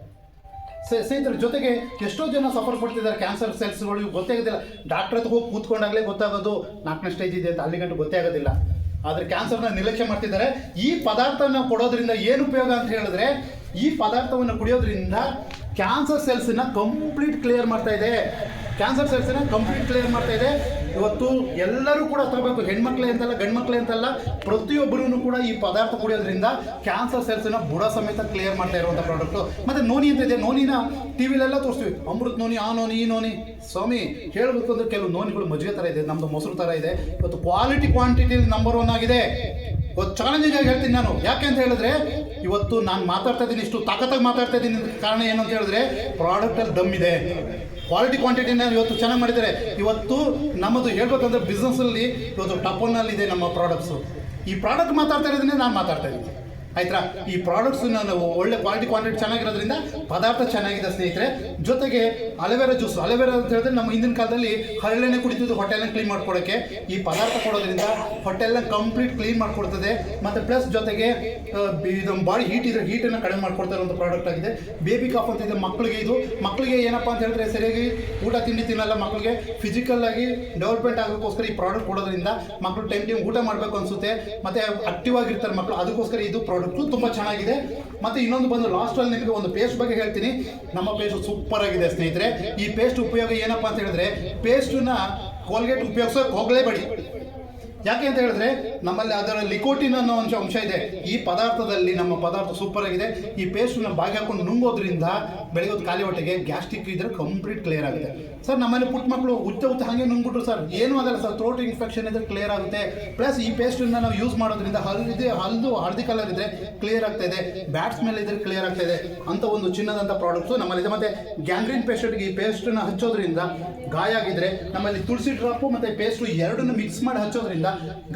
ಸ್ನೇಹಿತರ ಜೊತೆಗೆ ಎಷ್ಟೋ ಜನ ಸಫರ್ ಪಡ್ತಿದ್ದಾರೆ. ಕ್ಯಾನ್ಸರ್ ಸೆಲ್ಸ್ಗಳು ಗೊತ್ತಾಗೋದಿಲ್ಲ. ಡಾಕ್ಟರ್ ಹತ್ರ ಹೋಗಿ ಕೂತ್ಕೊಂಡಾಗಲೇ ಗೊತ್ತಾಗೋದು 4ನೇ ಸ್ಟೇಜ್ ಇದೆ ಅಂತ, ಅಲ್ಲಿ ಗಂಟು ಗೊತ್ತೇ ಆಗೋದಿಲ್ಲ. ಆದರೆ ಕ್ಯಾನ್ಸರ್ನ ನಿರ್ಲಕ್ಷ್ಯ ಮಾಡ್ತಿದ್ದಾರೆ. ಈ ಪದಾರ್ಥನ ಕೊಡೋದ್ರಿಂದ ಏನು ಉಪಯೋಗ ಅಂತ ಹೇಳಿದ್ರೆ, ಈ ಪದಾರ್ಥವನ್ನು ಕುಡಿಯೋದ್ರಿಂದ ಕ್ಯಾನ್ಸರ್ ಸೆಲ್ಸನ್ನ ಕಂಪ್ಲೀಟ್ ಕ್ಲಿಯರ್ ಮಾಡ್ತಾ ಇದೆ. ಇವತ್ತು ಎಲ್ಲರೂ ಕೂಡ ತಗೋಬೇಕು, ಹೆಣ್ಮಕ್ಳೇ ಅಂತಲ್ಲ ಗಂಡು ಮಕ್ಕಳೇ ಅಂತಲ್ಲ, ಪ್ರತಿಯೊಬ್ಬರೂ ಕೂಡ ಈ ಪದಾರ್ಥ ಕುಡಿಯೋದ್ರಿಂದ ಕ್ಯಾನ್ಸರ್ ಸೆಲ್ಸನ್ನ ಬುಡ ಸಮೇತ ಕ್ಲಿಯರ್ ಮಾಡ್ತಾ ಇರುವಂಥ ಪ್ರಾಡಕ್ಟು. ಮತ್ತು ನೋನಿ ಅಂತ ಇದೆ, ನೋನಿನ ಟಿ ವಿಲೆಲ್ಲ ತೋರಿಸ್ತೀವಿ, ಅಮೃತ ನೋನಿ, ಆ ನೋನಿ, ಈ ನೋನಿ. ಸ್ವಾಮಿ ಹೇಳಬೇಕು ಅಂದರೆ ಕೆಲವು ನೋನಿಗಳು ಮಜ್ಜಿಗೆ ಥರ ಇದೆ, ನಮ್ಮದು ಮೊಸರು ಥರ ಇದೆ. ಇವತ್ತು ಕ್ವಾಂಟಿಟಿ ನಂಬರ್ 1 ಆಗಿದೆ. ಇವತ್ತು ಚಾಲೆಂಜಿಂಗ್ ಆಗಿ ಹೇಳ್ತೀನಿ ನಾನು. ಯಾಕೆ ಅಂತ ಹೇಳಿದ್ರೆ, ಇವತ್ತು ನಾನು ಮಾತಾಡ್ತಾ ಇದ್ದೀನಿ, ಇಷ್ಟು ತಾಕತ್ತಾಗಿ ಮಾತಾಡ್ತಾ ಇದ್ದೀನಿ ಕಾರಣ ಏನು ಅಂತ ಹೇಳಿದ್ರೆ, ಪ್ರಾಡಕ್ಟಲ್ಲಿ ದಮ್ ಇದೆ. ಕ್ವಾಂಟಿಟಿನ ಇವತ್ತು ಚೆನ್ನಾಗಿ ಮಾಡಿದ್ದಾರೆ. ಇವತ್ತು ನಮ್ಮದು ಹೇಳ್ಬೇಕಂದ್ರೆ ಬಿಸ್ನೆಸ್ಸಲ್ಲಿ ಇವತ್ತು ಟಾಪ್ 1 ಇದೆ ನಮ್ಮ ಪ್ರಾಡಕ್ಟ್ಸು. ಈ ಪ್ರಾಡಕ್ಟ್ ಮಾತಾಡ್ತಾ ಇರೋದನ್ನೇ ನಾನು ಮಾತಾಡ್ತಾ ಇದ್ದೀನಿ, ಆಯ್ತಾ. ಈ ಪ್ರಾಡಕ್ಟ್ಸ್ ನಾನು ಒಳ್ಳೆ ಕ್ವಾಂಟಿಟಿ ಚೆನ್ನಾಗಿರೋದ್ರಿಂದ ಪದಾರ್ಥ ಚೆನ್ನಾಗಿದೆ ಸ್ನೇಹಿತರೆ. ಜೊತೆಗೆ ಅಲೋವೆರಾ ಜ್ಯೂಸ್, ಅಲೋವೆರಾ ಅಂತ ಹೇಳಿದ್ರೆ ನಮ್ಮ ಹಿಂದಿನ ಕಾಲದಲ್ಲಿ ಹರಳೆಣ್ಣೆ ಕುಡಿತಿದ್ದು ಹೊಟ್ಟೆಲ್ಲ ಕ್ಲೀನ್ ಮಾಡ್ಕೊಡೋಕ್ಕೆ. ಈ ಪದಾರ್ಥ ಕೊಡೋದ್ರಿಂದ ಹೊಟ್ಟೆಲ್ಲ ಕಂಪ್ಲೀಟ್ ಕ್ಲೀನ್ ಮಾಡಿಕೊಡ್ತದೆ. ಮತ್ತು ಪ್ಲಸ್ ಜೊತೆಗೆ ಇದು ಬಾಡಿ ಹೀಟನ್ನು ಕಡಿಮೆ ಮಾಡ್ಕೊಡ್ತಾ ಇರುವಂಥ ಪ್ರಾಡಕ್ಟ್ ಆಗಿದೆ. ಬೇಬಿ ಕಾಫ್ ಅಂತ ಇದೆ ಮಕ್ಕಳಿಗೆ ಏನಪ್ಪ ಅಂತ ಹೇಳಿದ್ರೆ, ಸರಿಯಾಗಿ ಊಟ ತಿಂಡಿ ತಿನ್ನಲ್ಲ ಮಕ್ಕಳಿಗೆ, ಫಿಸಿಕಲ್ ಆಗಿ ಡೆವಲಪ್ಮೆಂಟ್ ಆಗೋಕ್ಕೋಸ್ಕರ ಈ ಪ್ರಾಡಕ್ಟ್ ಕೊಡೋದ್ರಿಂದ ಮಕ್ಕಳು ಟೈಮ್ ಊಟ ಮಾಡಬೇಕು ಅನಿಸುತ್ತೆ, ಮತ್ತು ಆಕ್ಟಿವ್ ಆಗಿರ್ತಾರೆ ಮಕ್ಕಳು. ಅದಕ್ಕೋಸ್ಕರ ಇದು ಪ್ರಾಡಕ್ಟು ತುಂಬ ಚೆನ್ನಾಗಿದೆ. ಮತ್ತು ಇನ್ನೊಂದು ಬಂದು ಲಾಸ್ಟಲ್ಲಿ ನಿಮಗೆ ಒಂದು ಪೇಸ್ಟ್ ಬಗ್ಗೆ ಹೇಳ್ತೀನಿ. ನಮ್ಮ ಪೇಸ್ಟ್ ಸೂಪರ್ ಆಗಿದೆ ಸ್ನೇಹಿತರೆ. ಈ ಪೇಸ್ಟ್ ಉಪಯೋಗ ಏನಪ್ಪ ಅಂತ ಹೇಳಿದ್ರೆ, ಪೇಸ್ಟನ್ನ ಕೋಲ್ಗೇಟ್ ಉಪಯೋಗಿಸೋಕೆ ಹೋಗಲೇಬೇಡಿ. ಯಾಕೆ ಅಂತ ಹೇಳಿದ್ರೆ, ನಮ್ಮಲ್ಲಿ ಅದರ ಲಿಕೋಟಿನ್ ಅನ್ನೋ ಅಂಶ ಇದೆ ಈ ಪದಾರ್ಥದಲ್ಲಿ. ನಮ್ಮ ಪದಾರ್ಥ ಸೂಪರ್ ಆಗಿದೆ. ಈ ಪೇಸ್ಟನ್ನ ಬಾಗಿ ಹಾಕೊಂಡು ನುಂಗೋದ್ರಿಂದ ಬೆಳಗ್ಗೆ ಹೊತ್ತು ಖಾಲಿ ಹೊಟ್ಟೆಗೆ ಗ್ಯಾಸ್ಟ್ರಿಕ್ ಇದ್ರೆ ಕಂಪ್ಲೀಟ್ ಕ್ಲಿಯರ್ ಆಗುತ್ತೆ. ಸರ್ ನಮ್ಮಲ್ಲಿ ಪುಟ್ಟ ಮಕ್ಕಳು ಉಚ್ಚ ಹಾಗೆ ನುಂಗ್ಬಿಟ್ರು ಸರ್, ಏನೂ ಆಗಲ್ಲ ಸರ್, ಥ್ರೋಟ್ ಇನ್ಫೆಕ್ಷನ್ ಇದ್ರೆ ಕ್ಲಿಯರ್ ಆಗುತ್ತೆ. ಪ್ಲಸ್ ಈ ಪೇಸ್ಟನ್ನ ನಾವು ಯೂಸ್ ಮಾಡೋದ್ರಿಂದ ಹಳದಿ ಕಲರ್ ಇದ್ರೆ ಕ್ಲಿಯರ್ ಆಗ್ತಾ ಇದೆ, ಬ್ಯಾಟ್ ಸ್ಮೆಲ್ ಇದ್ರೆ ಕ್ಲಿಯರ್ ಆಗ್ತಾ ಇದೆ ಅಂತ ಒಂದು ಚಿನ್ನದಂಥ ಪ್ರಾಡಕ್ಟ್ಸು ನಮ್ಮಲ್ಲಿದೆ. ಮತ್ತು ಗ್ಯಾಂಗ್ರೀನ್ ಪೇಷಂಟ್ಗೆ ಈ ಪೇಸ್ಟನ್ನ ಹಚ್ಚೋದ್ರಿಂದ, ಗಾಯ ಆಗಿದ್ರೆ ನಮ್ಮಲ್ಲಿ ತುಳಸಿ ಡ್ರಾಪು ಮತ್ತು ಪೇಸ್ಟು ಎರಡನ್ನು ಮಿಕ್ಸ್ ಮಾಡಿ ಹಚ್ಚೋದ್ರಿಂದ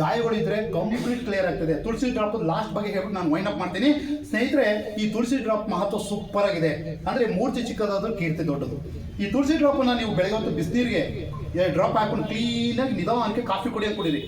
ಗಾಯಗಳಿದ್ರೆ ಕಂಪ್ಲೀಟ್ ಕ್ಲಿಯರ್ ಆಗ್ತದೆ. ತುಳಸಿ ಡ್ರಾಪ್ ಲಾಸ್ಟ್ ಬಗ್ಗೆ ಹೇಳ್ಬಿಟ್ಟು ನಾನು ವೈಂಡ್ ಅಪ್ ಮಾಡ್ತೀನಿ. ಸ್ನೇಹಿತರೆ, ಈ ತುಳಸಿ ಡ್ರಾಪ್ ಮಹತ್ವ ಸೂಪರ್ ಆಗಿದೆ. ಅಂದರೆ ಮೂರ್ತಿ ಚಿಕ್ಕದಾದ್ರೂ ಕೀರ್ತಿ ದೊಡ್ಡದು. ಈ ತುಳಸಿ ಡ್ರಾಪನ್ನು ನೀವು ಬೆಳಗ್ಗೆ ಹೊತ್ತು ಬಿಸಿನೀರಿಗೆ ಡ್ರಾಪ್ ಹಾಕೊಂಡು ಕ್ಲೀನಾಗಿ ನಿಧಾನಕ್ಕೆ ಕಾಫಿ ಕುಡಿರಿ.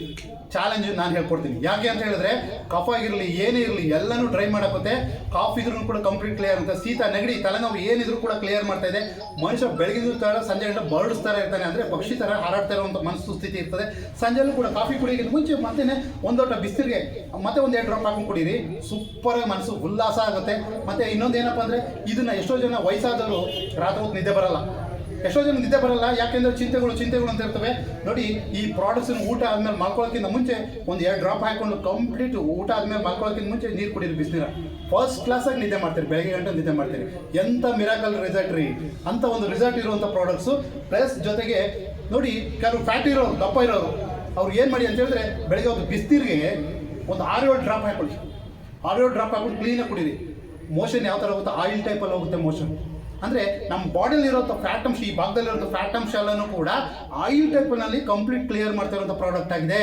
ಚಾಲೆಂಜ್ ನಾನು ಹೇಳ್ಕೊಡ್ತೀನಿ. ಯಾಕೆ ಅಂತ ಹೇಳಿದ್ರೆ, ಕಫ ಇರಲಿ ಏನೇ ಇರಲಿ ಎಲ್ಲನೂ ಡ್ರೈ ಮಾಡಾಕುತ್ತೆ. ಕಾಫಿ ಇದ್ರೂ ಕೂಡ ಕಂಪ್ಲೀಟ್ ಕ್ಲಿಯರ್ ಆಗುತ್ತೆ. ಶೀತ ನೆಗಡಿ ತಲೆನೋವು ಏನಿದ್ರು ಕೂಡ ಕ್ಲಿಯರ್ ಮಾಡ್ತಾ ಇದೆ. ಮನುಷ್ಯ ಬೆಳಗಿನ ತರ ಸಂಜೆ ಗಂಟೆ ಬರ್ಡ್ಸ್ ಥರ ಇರ್ತಾನೆ, ಅಂದರೆ ಪಕ್ಷಿ ಥರ ಹಾರಾಡ್ತಾ ಇರುವಂಥ ಮನಸ್ಸು ಸ್ಥಿತಿ ಇರ್ತದೆ. ಸಂಜೆಲ್ಲೂ ಕೂಡ ಕಾಫಿ ಕುಡಿಯೋಕ್ಕಿಂತ ಮುಂಚೆ ಮತ್ತೆ ಒಂದು ಲೋಟ ಬಿಸಿಲಿಗೆ ಮತ್ತೆ ಒಂದು 2 ಡ್ರಾಪ್ ಹಾಕೊಂಡು ಕುಡೀರಿ. ಸೂಪರಾಗಿ ಮನಸ್ಸು ಉಲ್ಲಾಸ ಆಗುತ್ತೆ. ಮತ್ತು ಇನ್ನೊಂದು ಏನಪ್ಪ ಅಂದರೆ, ಇದನ್ನು ಎಷ್ಟೋ ಜನ ವಯಸ್ಸಾದವರು ರಾತ್ರಿ ಹೊತ್ತು ನಿದ್ದೆ ಬರಲ್ಲ. ಯಾಕೆಂದರೆ ಚಿಂತೆಗಳು ಅಂತ ಇರ್ತವೆ ನೋಡಿ. ಈ ಪ್ರಾಡಕ್ಟ್ಸನ್ನು ಊಟ ಆದಮೇಲೆ ಮಲ್ಕೊಳ್ಳೋಕ್ಕಿಂತ ಮುಂಚೆ ಒಂದು 2 ಡ್ರಾಪ್ ಹಾಕೊಂಡು ಕಂಪ್ಲೀಟ್ ಊಟ ಆದಮೇಲೆ ಮಲ್ಕೊಳ್ಳೋಕ್ಕಿಂತ ಮುಂಚೆ ನೀರು ಕುಡೀರಿ ಬಿಸಿನೀರ. ಫಸ್ಟ್ ಕ್ಲಾಸಾಗಿ ನಿದ್ದೆ ಮಾಡ್ತೀರಿ, ಬೆಳಗ್ಗೆ ಗಂಟೆ ನಿದ್ದೆ ಮಾಡ್ತೀರಿ. ಎಂಥ ಮಿರಾಕಲ್ ರಿಸಲ್ಟ್ ರೀ ಅಂತ ಒಂದು ರಿಸಲ್ಟ್ ಇರುವಂಥ ಪ್ರಾಡಕ್ಟ್ಸು. ಪ್ಲಸ್ ಜೊತೆಗೆ ನೋಡಿ, ಕೆಲವು ಫ್ಯಾಟ್ ಇರೋರು, ದಪ್ಪ ಇರೋರು, ಅವ್ರಿಗೆ ಏನು ಮಾಡಿ ಅಂತ ಹೇಳಿದ್ರೆ, ಬೆಳಗ್ಗೆ ಒಂದು ಬಿಸಿನೀರಿಗೆ ಒಂದು 6-7 ಡ್ರಾಪ್ ಹಾಕೊಳ್ಳಿ. 6-7 ಡ್ರಾಪ್ ಹಾಕೊಂಡು ಕ್ಲೀನಾಗಿ ಕುಡೀರಿ. ಮೋಷನ್ ಯಾವ ಥರ ಹೋಗುತ್ತೆ, ಆಯಿಲ್ ಟೈಪಲ್ಲಿ ಹೋಗುತ್ತೆ ಮೋಷನ್. ಅಂದರೆ ನಮ್ಮ ಬಾಡಿಯಲ್ಲಿ ಇರೋಂಥ ಫ್ಯಾಟ್ ಅಂಶ, ಈ ಭಾಗದಲ್ಲಿರೋಂಥ ಫ್ಯಾಟ್ ಅಂಶ ಎಲ್ಲನೂ ಕೂಡ ಆಯಿಲ್ ಟೈಪ್ನಲ್ಲಿ ಕಂಪ್ಲೀಟ್ ಕ್ಲಿಯರ್ ಮಾಡ್ತಾ ಇರೋಂಥ ಪ್ರಾಡಕ್ಟ್ ಆಗಿದೆ.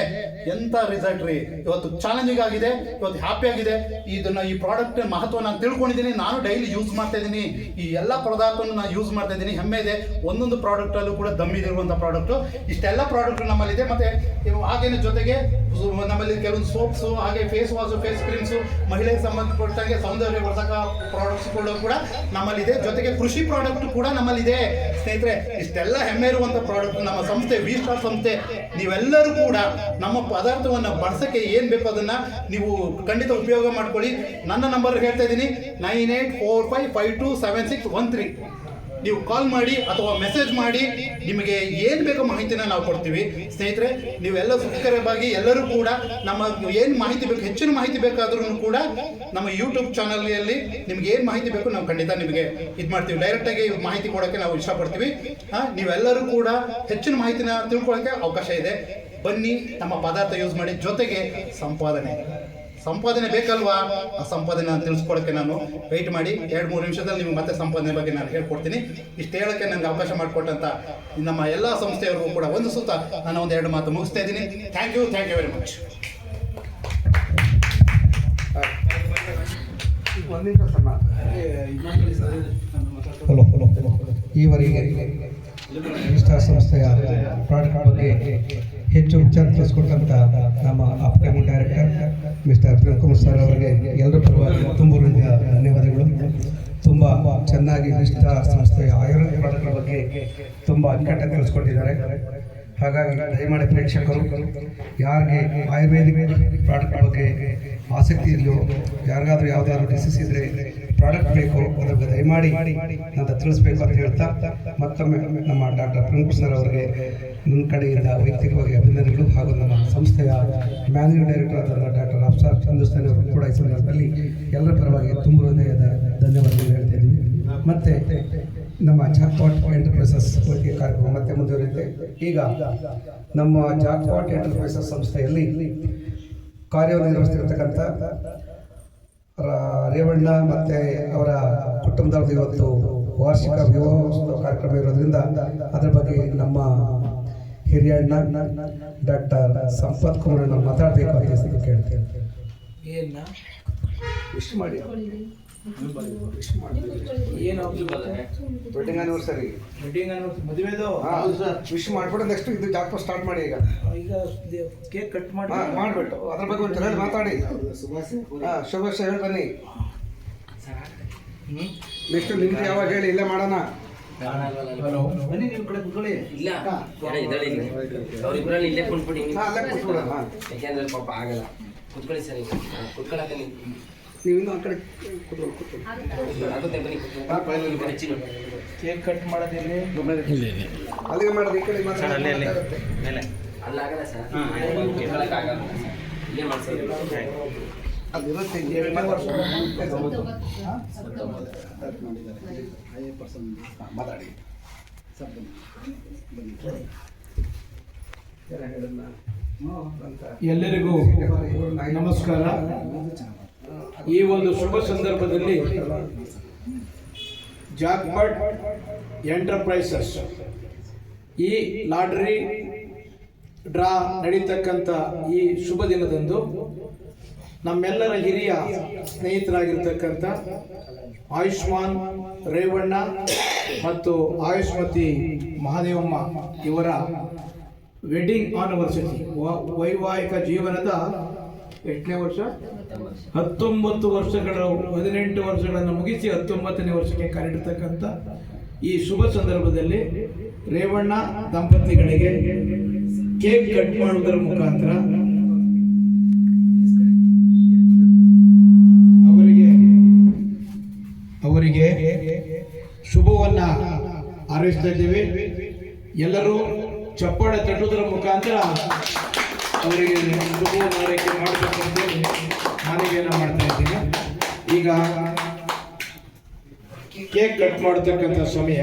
ಎಂಥ ರಿಸಲ್ಟ್ ರೀ. ಇವತ್ತು ಚಾಲೆಂಜಿಂಗ್ ಆಗಿದೆ, ಇವತ್ತು ಹ್ಯಾಪಿ ಆಗಿದೆ. ಈ ಪ್ರಾಡಕ್ಟ್ ಮಹತ್ವ ನಾನು ತಿಳ್ಕೊಂಡಿದ್ದೀನಿ. ನಾನು ಡೈಲಿ ಯೂಸ್ ಮಾಡ್ತಾ ಇದ್ದೀನಿ. ಈ ಎಲ್ಲ ಪದಾರ್ಥವನ್ನು ನಾನು ಯೂಸ್ ಮಾಡ್ತಾ ಇದ್ದೀನಿ. ಹೆಮ್ಮೆ ಇದೆ. ಒಂದೊಂದು ಪ್ರಾಡಕ್ಟಲ್ಲೂ ಕೂಡ ದಮ್ಮಿದಿರುವಂಥ ಪ್ರಾಡಕ್ಟು. ಇಷ್ಟೆಲ್ಲ ಪ್ರಾಡಕ್ಟ್ ನಮ್ಮಲ್ಲಿದೆ. ಮತ್ತು ಹಾಗೇನೆ ಜೊತೆಗೆ ನಮ್ಮಲ್ಲಿ ಕೆಲವೊಂದು ಸೋಪ್ಸು, ಹಾಗೆ ಫೇಸ್ ವಾಶು, ಫೇಸ್ ಕ್ರೀಮ್ಸು, ಮಹಿಳೆಗೆ ಸಂಬಂಧಪಟ್ಟಂಗೆ ಸೌಂದರ್ಯವರ್ಧಕ ಪ್ರಾಡಕ್ಟ್ಸ್ಗಳು ಕೂಡ ನಮ್ಮಲ್ಲಿದೆ. ಜೊತೆಗೆ ಕೃಷಿ ಪ್ರಾಡಕ್ಟ್ ಕೂಡ ನಮ್ಮಲ್ಲಿದೆ ಸ್ನೇಹಿತರೆ. ಇಷ್ಟೆಲ್ಲ ಹೆಮ್ಮೆ ಇರುವಂಥ ಪ್ರಾಡಕ್ಟ್ ನಮ್ಮ ಸಂಸ್ಥೆ ವಿ ಸ್ಟಾರ್ ಸಂಸ್ಥೆ. ನೀವೆಲ್ಲರೂ ಕೂಡ ನಮ್ಮ ಪದಾರ್ಥವನ್ನು ಬಳಸೋಕ್ಕೆ ಏನು ಬೇಕೋ ಅದನ್ನು ನೀವು ಖಂಡಿತ ಉಪಯೋಗ ಮಾಡ್ಕೊಳ್ಳಿ. ನನ್ನ ನಂಬರ್ ಹೇಳ್ತಾ ಇದ್ದೀನಿ, 9845527613. ನೀವು ಕಾಲ್ ಮಾಡಿ ಅಥವಾ ಮೆಸೇಜ್ ಮಾಡಿ, ನಿಮಗೆ ಏನು ಬೇಕೋ ಮಾಹಿತಿನ ನಾವು ಕೊಡ್ತೀವಿ ಸ್ನೇಹಿತರೆ. ನೀವೆಲ್ಲ ಸಬ್ಸ್ಕ್ರೈಬ್ ಆಗಿ ಎಲ್ಲರೂ ಕೂಡ ನಮ್ಮ ಏನು ಮಾಹಿತಿ ಬೇಕು, ಹೆಚ್ಚಿನ ಮಾಹಿತಿ ಬೇಕಾದ್ರೂ ಕೂಡ ನಮ್ಮ ಯೂಟ್ಯೂಬ್ ಚಾನಲಲ್ಲಿ ನಿಮ್ಗೆ ಏನು ಮಾಹಿತಿ ಬೇಕು ನಾವು ಖಂಡಿತ ನಿಮಗೆ ಇದು ಮಾಡ್ತೀವಿ. ಡೈರೆಕ್ಟಾಗಿ ಮಾಹಿತಿ ಕೊಡೋಕ್ಕೆ ನಾವು ಇಷ್ಟಪಡ್ತೀವಿ. ನೀವೆಲ್ಲರೂ ಕೂಡ ಹೆಚ್ಚಿನ ಮಾಹಿತಿನ ತಿಳ್ಕೊಳ್ಳೋಕ್ಕೆ ಅವಕಾಶ ಇದೆ. ಬನ್ನಿ, ನಮ್ಮ ಪದಾರ್ಥ ಯೂಸ್ ಮಾಡಿ. ಜೊತೆಗೆ ಸಂಪಾದನೆ ಬೇಕಲ್ವಾ, ಆ ಸಂಪಾದನೆ ನಾನು ತಿಳಿಸ್ಕೊಡೋಕ್ಕೆ ನಾನು ವೆಯ್ಟ್ ಮಾಡಿ 2-3 ನಿಮಿಷದಲ್ಲಿ ನಿಮಗೆ ಮತ್ತೆ ಸಂಪಾದನೆ ಬಗ್ಗೆ ನಾನು ಹೇಳ್ಕೊಡ್ತೀನಿ. ಇಷ್ಟು ಹೇಳೋಕ್ಕೆ ನನಗೆ ಅವಕಾಶ ಮಾಡಿಕೊಟ್ಟಂಥ ನಮ್ಮ ಎಲ್ಲ ಸಂಸ್ಥೆಯವ್ರಿಗೂ ಕೂಡ ಒಂದು ಸುತ್ತ ನಾನು 1-2 ಮಾತು ಮುಗಿಸ್ತಾ ಇದ್ದೀನಿ. Thank you very much. ಈವರೆಗೆ ವಿಸ್ತಾರ ಸಂಸ್ಥೆಯ ಪ್ರಾಡಕ್ಟ್ ಬಗ್ಗೆ ಹೆಚ್ಚು ವಿಚಾರ ತಿಳಿಸ್ಕೊಟ್ಟಂಥ ನಮ್ಮ upcoming director mister Premkumar sir ಅವರಿಗೆ ಎಲ್ಲರ ಪರವಾಗಿ ತುಂಬ ಧನ್ಯವಾದಗಳು. ತುಂಬ ಚೆನ್ನಾಗಿ ವಿಸ್ತಾರ ಸಂಸ್ಥೆಯ ಆಯುರ್ವೇದ ಪ್ರಾಡಕ್ಟ್ ಬಗ್ಗೆ ತುಂಬ ಅಚ್ಚುಕಟ್ಟಾಗಿ ತಿಳಿಸ್ಕೊಟ್ಟಿದ್ದಾರೆ. ಹಾಗಾಗಿ ದಯಮಾಡಿ ಪ್ರೇಕ್ಷಕರು ಯಾರಿಗೆ ಆಯುರ್ವೇದಿಕ್ ಪ್ರಾಡಕ್ಟ್ ಬಗ್ಗೆ ಆಸಕ್ತಿ ಇದೆಯೋ, ಯಾರಿಗಾದ್ರೂ ಯಾವುದಾದ್ರೂ ಡಿಸೀಸ್ ಇದ್ದರೆ ಪ್ರಾಡಕ್ಟ್ ಬೇಕು, ಅದ್ರ ಬಗ್ಗೆ ದಯಮಾಡಿ ಅಂತ ತಿಳಿಸ್ಬೇಕು ಅಂತ ಹೇಳ್ತಾ ಮತ್ತೊಮ್ಮೆ ನಮ್ಮ ಡಾಕ್ಟರ್ ಪ್ರೇಮ್ಕುಮಾರ್ ಸರ್ ಅವರಿಗೆ ನನ್ನ ಕಡೆಯಿಂದ ವೈಯಕ್ತಿಕವಾಗಿ ಅಭಿನಂದನೆಗಳು ಹಾಗೂ ನಮ್ಮ ಸಂಸ್ಥೆಯ ಮ್ಯಾನೇಜಿಂಗ್ ಡೈರೆಕ್ಟರ್ ಆದ ಡಾಕ್ಟರ್ ಅಫ್ಸಾರ್ ಹಿಂದೂಸ್ತಾನಿ ಅವರು ಕೂಡ ಈ ಸಂದರ್ಭದಲ್ಲಿ ಎಲ್ಲರ ಪರವಾಗಿ ತುಂಬ ಹೃದಯದ ಧನ್ಯವಾದಗಳು ಹೇಳ್ತಾ ಇದ್ದೀವಿ. ಮತ್ತು ನಮ್ಮ ಜಾಕ್ಪಾಟ್ ಎಂಟರ್ಪ್ರೈಸಸ್ ಬಗ್ಗೆ ಕಾರ್ಯಕ್ರಮ ಮತ್ತೆ ಮುಂದುವರಿಯುತ್ತೆ. ಈಗ ನಮ್ಮ ಜಾಕ್ಪಾಟ್ ಎಂಟರ್ಪ್ರೈಸಸ್ ಸಂಸ್ಥೆಯಲ್ಲಿ ಕಾರ್ಯನಿರ್ವಹಿಸ್ತಿರ್ತಕ್ಕಂಥ ರೇವಣ್ಣ ಮತ್ತು ಅವರ ಕುಟುಂಬದವ್ರದ್ದು ಇವತ್ತು ವಾರ್ಷಿಕ ವಿವಾಹೋತ್ಸವ ಕಾರ್ಯಕ್ರಮ ಇರೋದ್ರಿಂದ ಅದರ ಬಗ್ಗೆ ನಮ್ಮ ಹಿರಿಯಣ್ಣ ಡಾಕ್ಟರ್ ಸಂಪತ್ ಕುಮಾರ್ ನಾವು ಮಾತಾಡಬೇಕು ಅಂತ ಕೇಳ್ತೇವೆ. ವಿಶ್ ಮಾಡಿ ವೆಡ್ಡಿಂಗ್ ಆನಿವರ್ಸರಿ ಮದುವೆದು ವಿಶ್ ಮಾಡ್ಬಿಟ್ಟು ನೆಕ್ಸ್ಟ್ ಇದು ಜಾಕ್ಪಾಟ್ ಸ್ಟಾರ್ಟ್ ಮಾಡಿ. ಈಗ ಕೇಕ್ ಕಟ್ ಮಾಡಿ ಮಾಡಿಬಿಟ್ಟು ಅದ್ರ ಬಗ್ಗೆ ಒಂದು ಹೇಳಿ ಮಾತಾಡಿ. ಶುಭಾಶಯ ಹೇಳಿ ಬನ್ನಿ. ನೆಕ್ಸ್ಟ್ ನಿಮ್ದು ಯಾವಾಗ ಹೇಳಿ, ಇಲ್ಲೇ ಮಾಡೋಣ. ಬನ್ನಿ ನಿಮ್ಮ ಕಡೆ ಕುತ್ಕೊಳ್ಳಿ. ಇಲ್ಲ ಅವ್ರಿಬ್ರಲ್ಲಿ ಇಲ್ಲೇ ಕುಂತ್ಬಿಡಿ, ಅಲ್ಲೇ ಕೂತ್ಬಿಡೋಣ. ಯಾಕೆಂದ್ರೆ ಪಾಪ ಆಗಲ್ಲ. ಕುತ್ಕೊಳ್ಳಿ ಸರ್, ಈಗ ಕುತ್ಕೊಳಕ್ಕೆ ನೀವು ಇನ್ನೂ ಆ ಕಡೆ ಕೂತ್ಕೊಳ್ಳಿ. ಆಗುತ್ತೆ, ಬನ್ನಿ ಹೆಚ್ಚಿನ ಕೇಕ್ ಕಟ್ ಮಾಡೋದಿಲ್ಲಿ ಅಲ್ಲಿಗೆ ಮಾಡೋದು, ಈ ಕಡೆ ಮಾತಾಡೋದು. ಅಲ್ಲಾಗಲ್ಲ ಸರ್, ಕುತ್ಕೊಳಕ್ಕೆ ಆಗಲ್ಲ, ಇಲ್ಲೇ ಮಾಡ್ಸೋದು. ಅದಿರುತ್ತೆ ಮಾತಾಡಿ. ಎಲ್ಲರಿಗೂ ನಮಸ್ಕಾರ. ಈ ಒಂದು ಶುಭ ಸಂದರ್ಭದಲ್ಲಿ ಜಾಕ್ಪಾಟ್ ಎಂಟರ್ಪ್ರೈಸಸ್ ಈ ಲಾಟರಿ ಡ್ರಾ ನಡೀತಕ್ಕಂಥ ಈ ಶುಭ ದಿನದಂದು ನಮ್ಮೆಲ್ಲರ ಹಿರಿಯ ಸ್ನೇಹಿತರಾಗಿರ್ತಕ್ಕಂಥ ಆಯುಷ್ಮಾನ್ ರೇವಣ್ಣ ಮತ್ತು ಆಯುಷ್ಮತಿ ಮಹಾದೇವಮ್ಮ ಇವರ ವೆಡ್ಡಿಂಗ್ ಆನಿವರ್ಸರಿ, ವೈವಾಹಿಕ ಜೀವನದ ಎಷ್ಟನೇ ವರ್ಷ? 19 ವರ್ಷಗಳು, 18 ವರ್ಷಗಳನ್ನು ಮುಗಿಸಿ 19ನೇ ವರ್ಷಕ್ಕೆ ಕಾಲಿಡ್ತಕ್ಕಂಥ ಈ ಶುಭ ಸಂದರ್ಭದಲ್ಲಿ ರೇವಣ್ಣ ದಂಪತಿಗಳಿಗೆ ಕೇಕ್ ಕಟ್ ಮಾಡುವುದರ ಮುಖಾಂತರ ಅವರಿಗೆ ಶುಭವನ್ನ ಹಾರೈಸ್ತಾ ಇದ್ದೇವೆ. ಎಲ್ಲರೂ ಚಪ್ಪಾಳೆ ತಟ್ಟುವುದರ ಮುಖಾಂತರ ಅವರಿಗೆ ಶುಭವನ್ನು ಹಾರೈಕೆ ಮಾಡಬೇಕೆಂದು ಮನವಿಯನ್ನು ಮಾಡ್ತಾ ಇದ್ದೀನಿ. ಈಗ ಕೇಕ್ ಕಟ್ ಮಾಡತಕ್ಕಂಥ ಸಮಯ.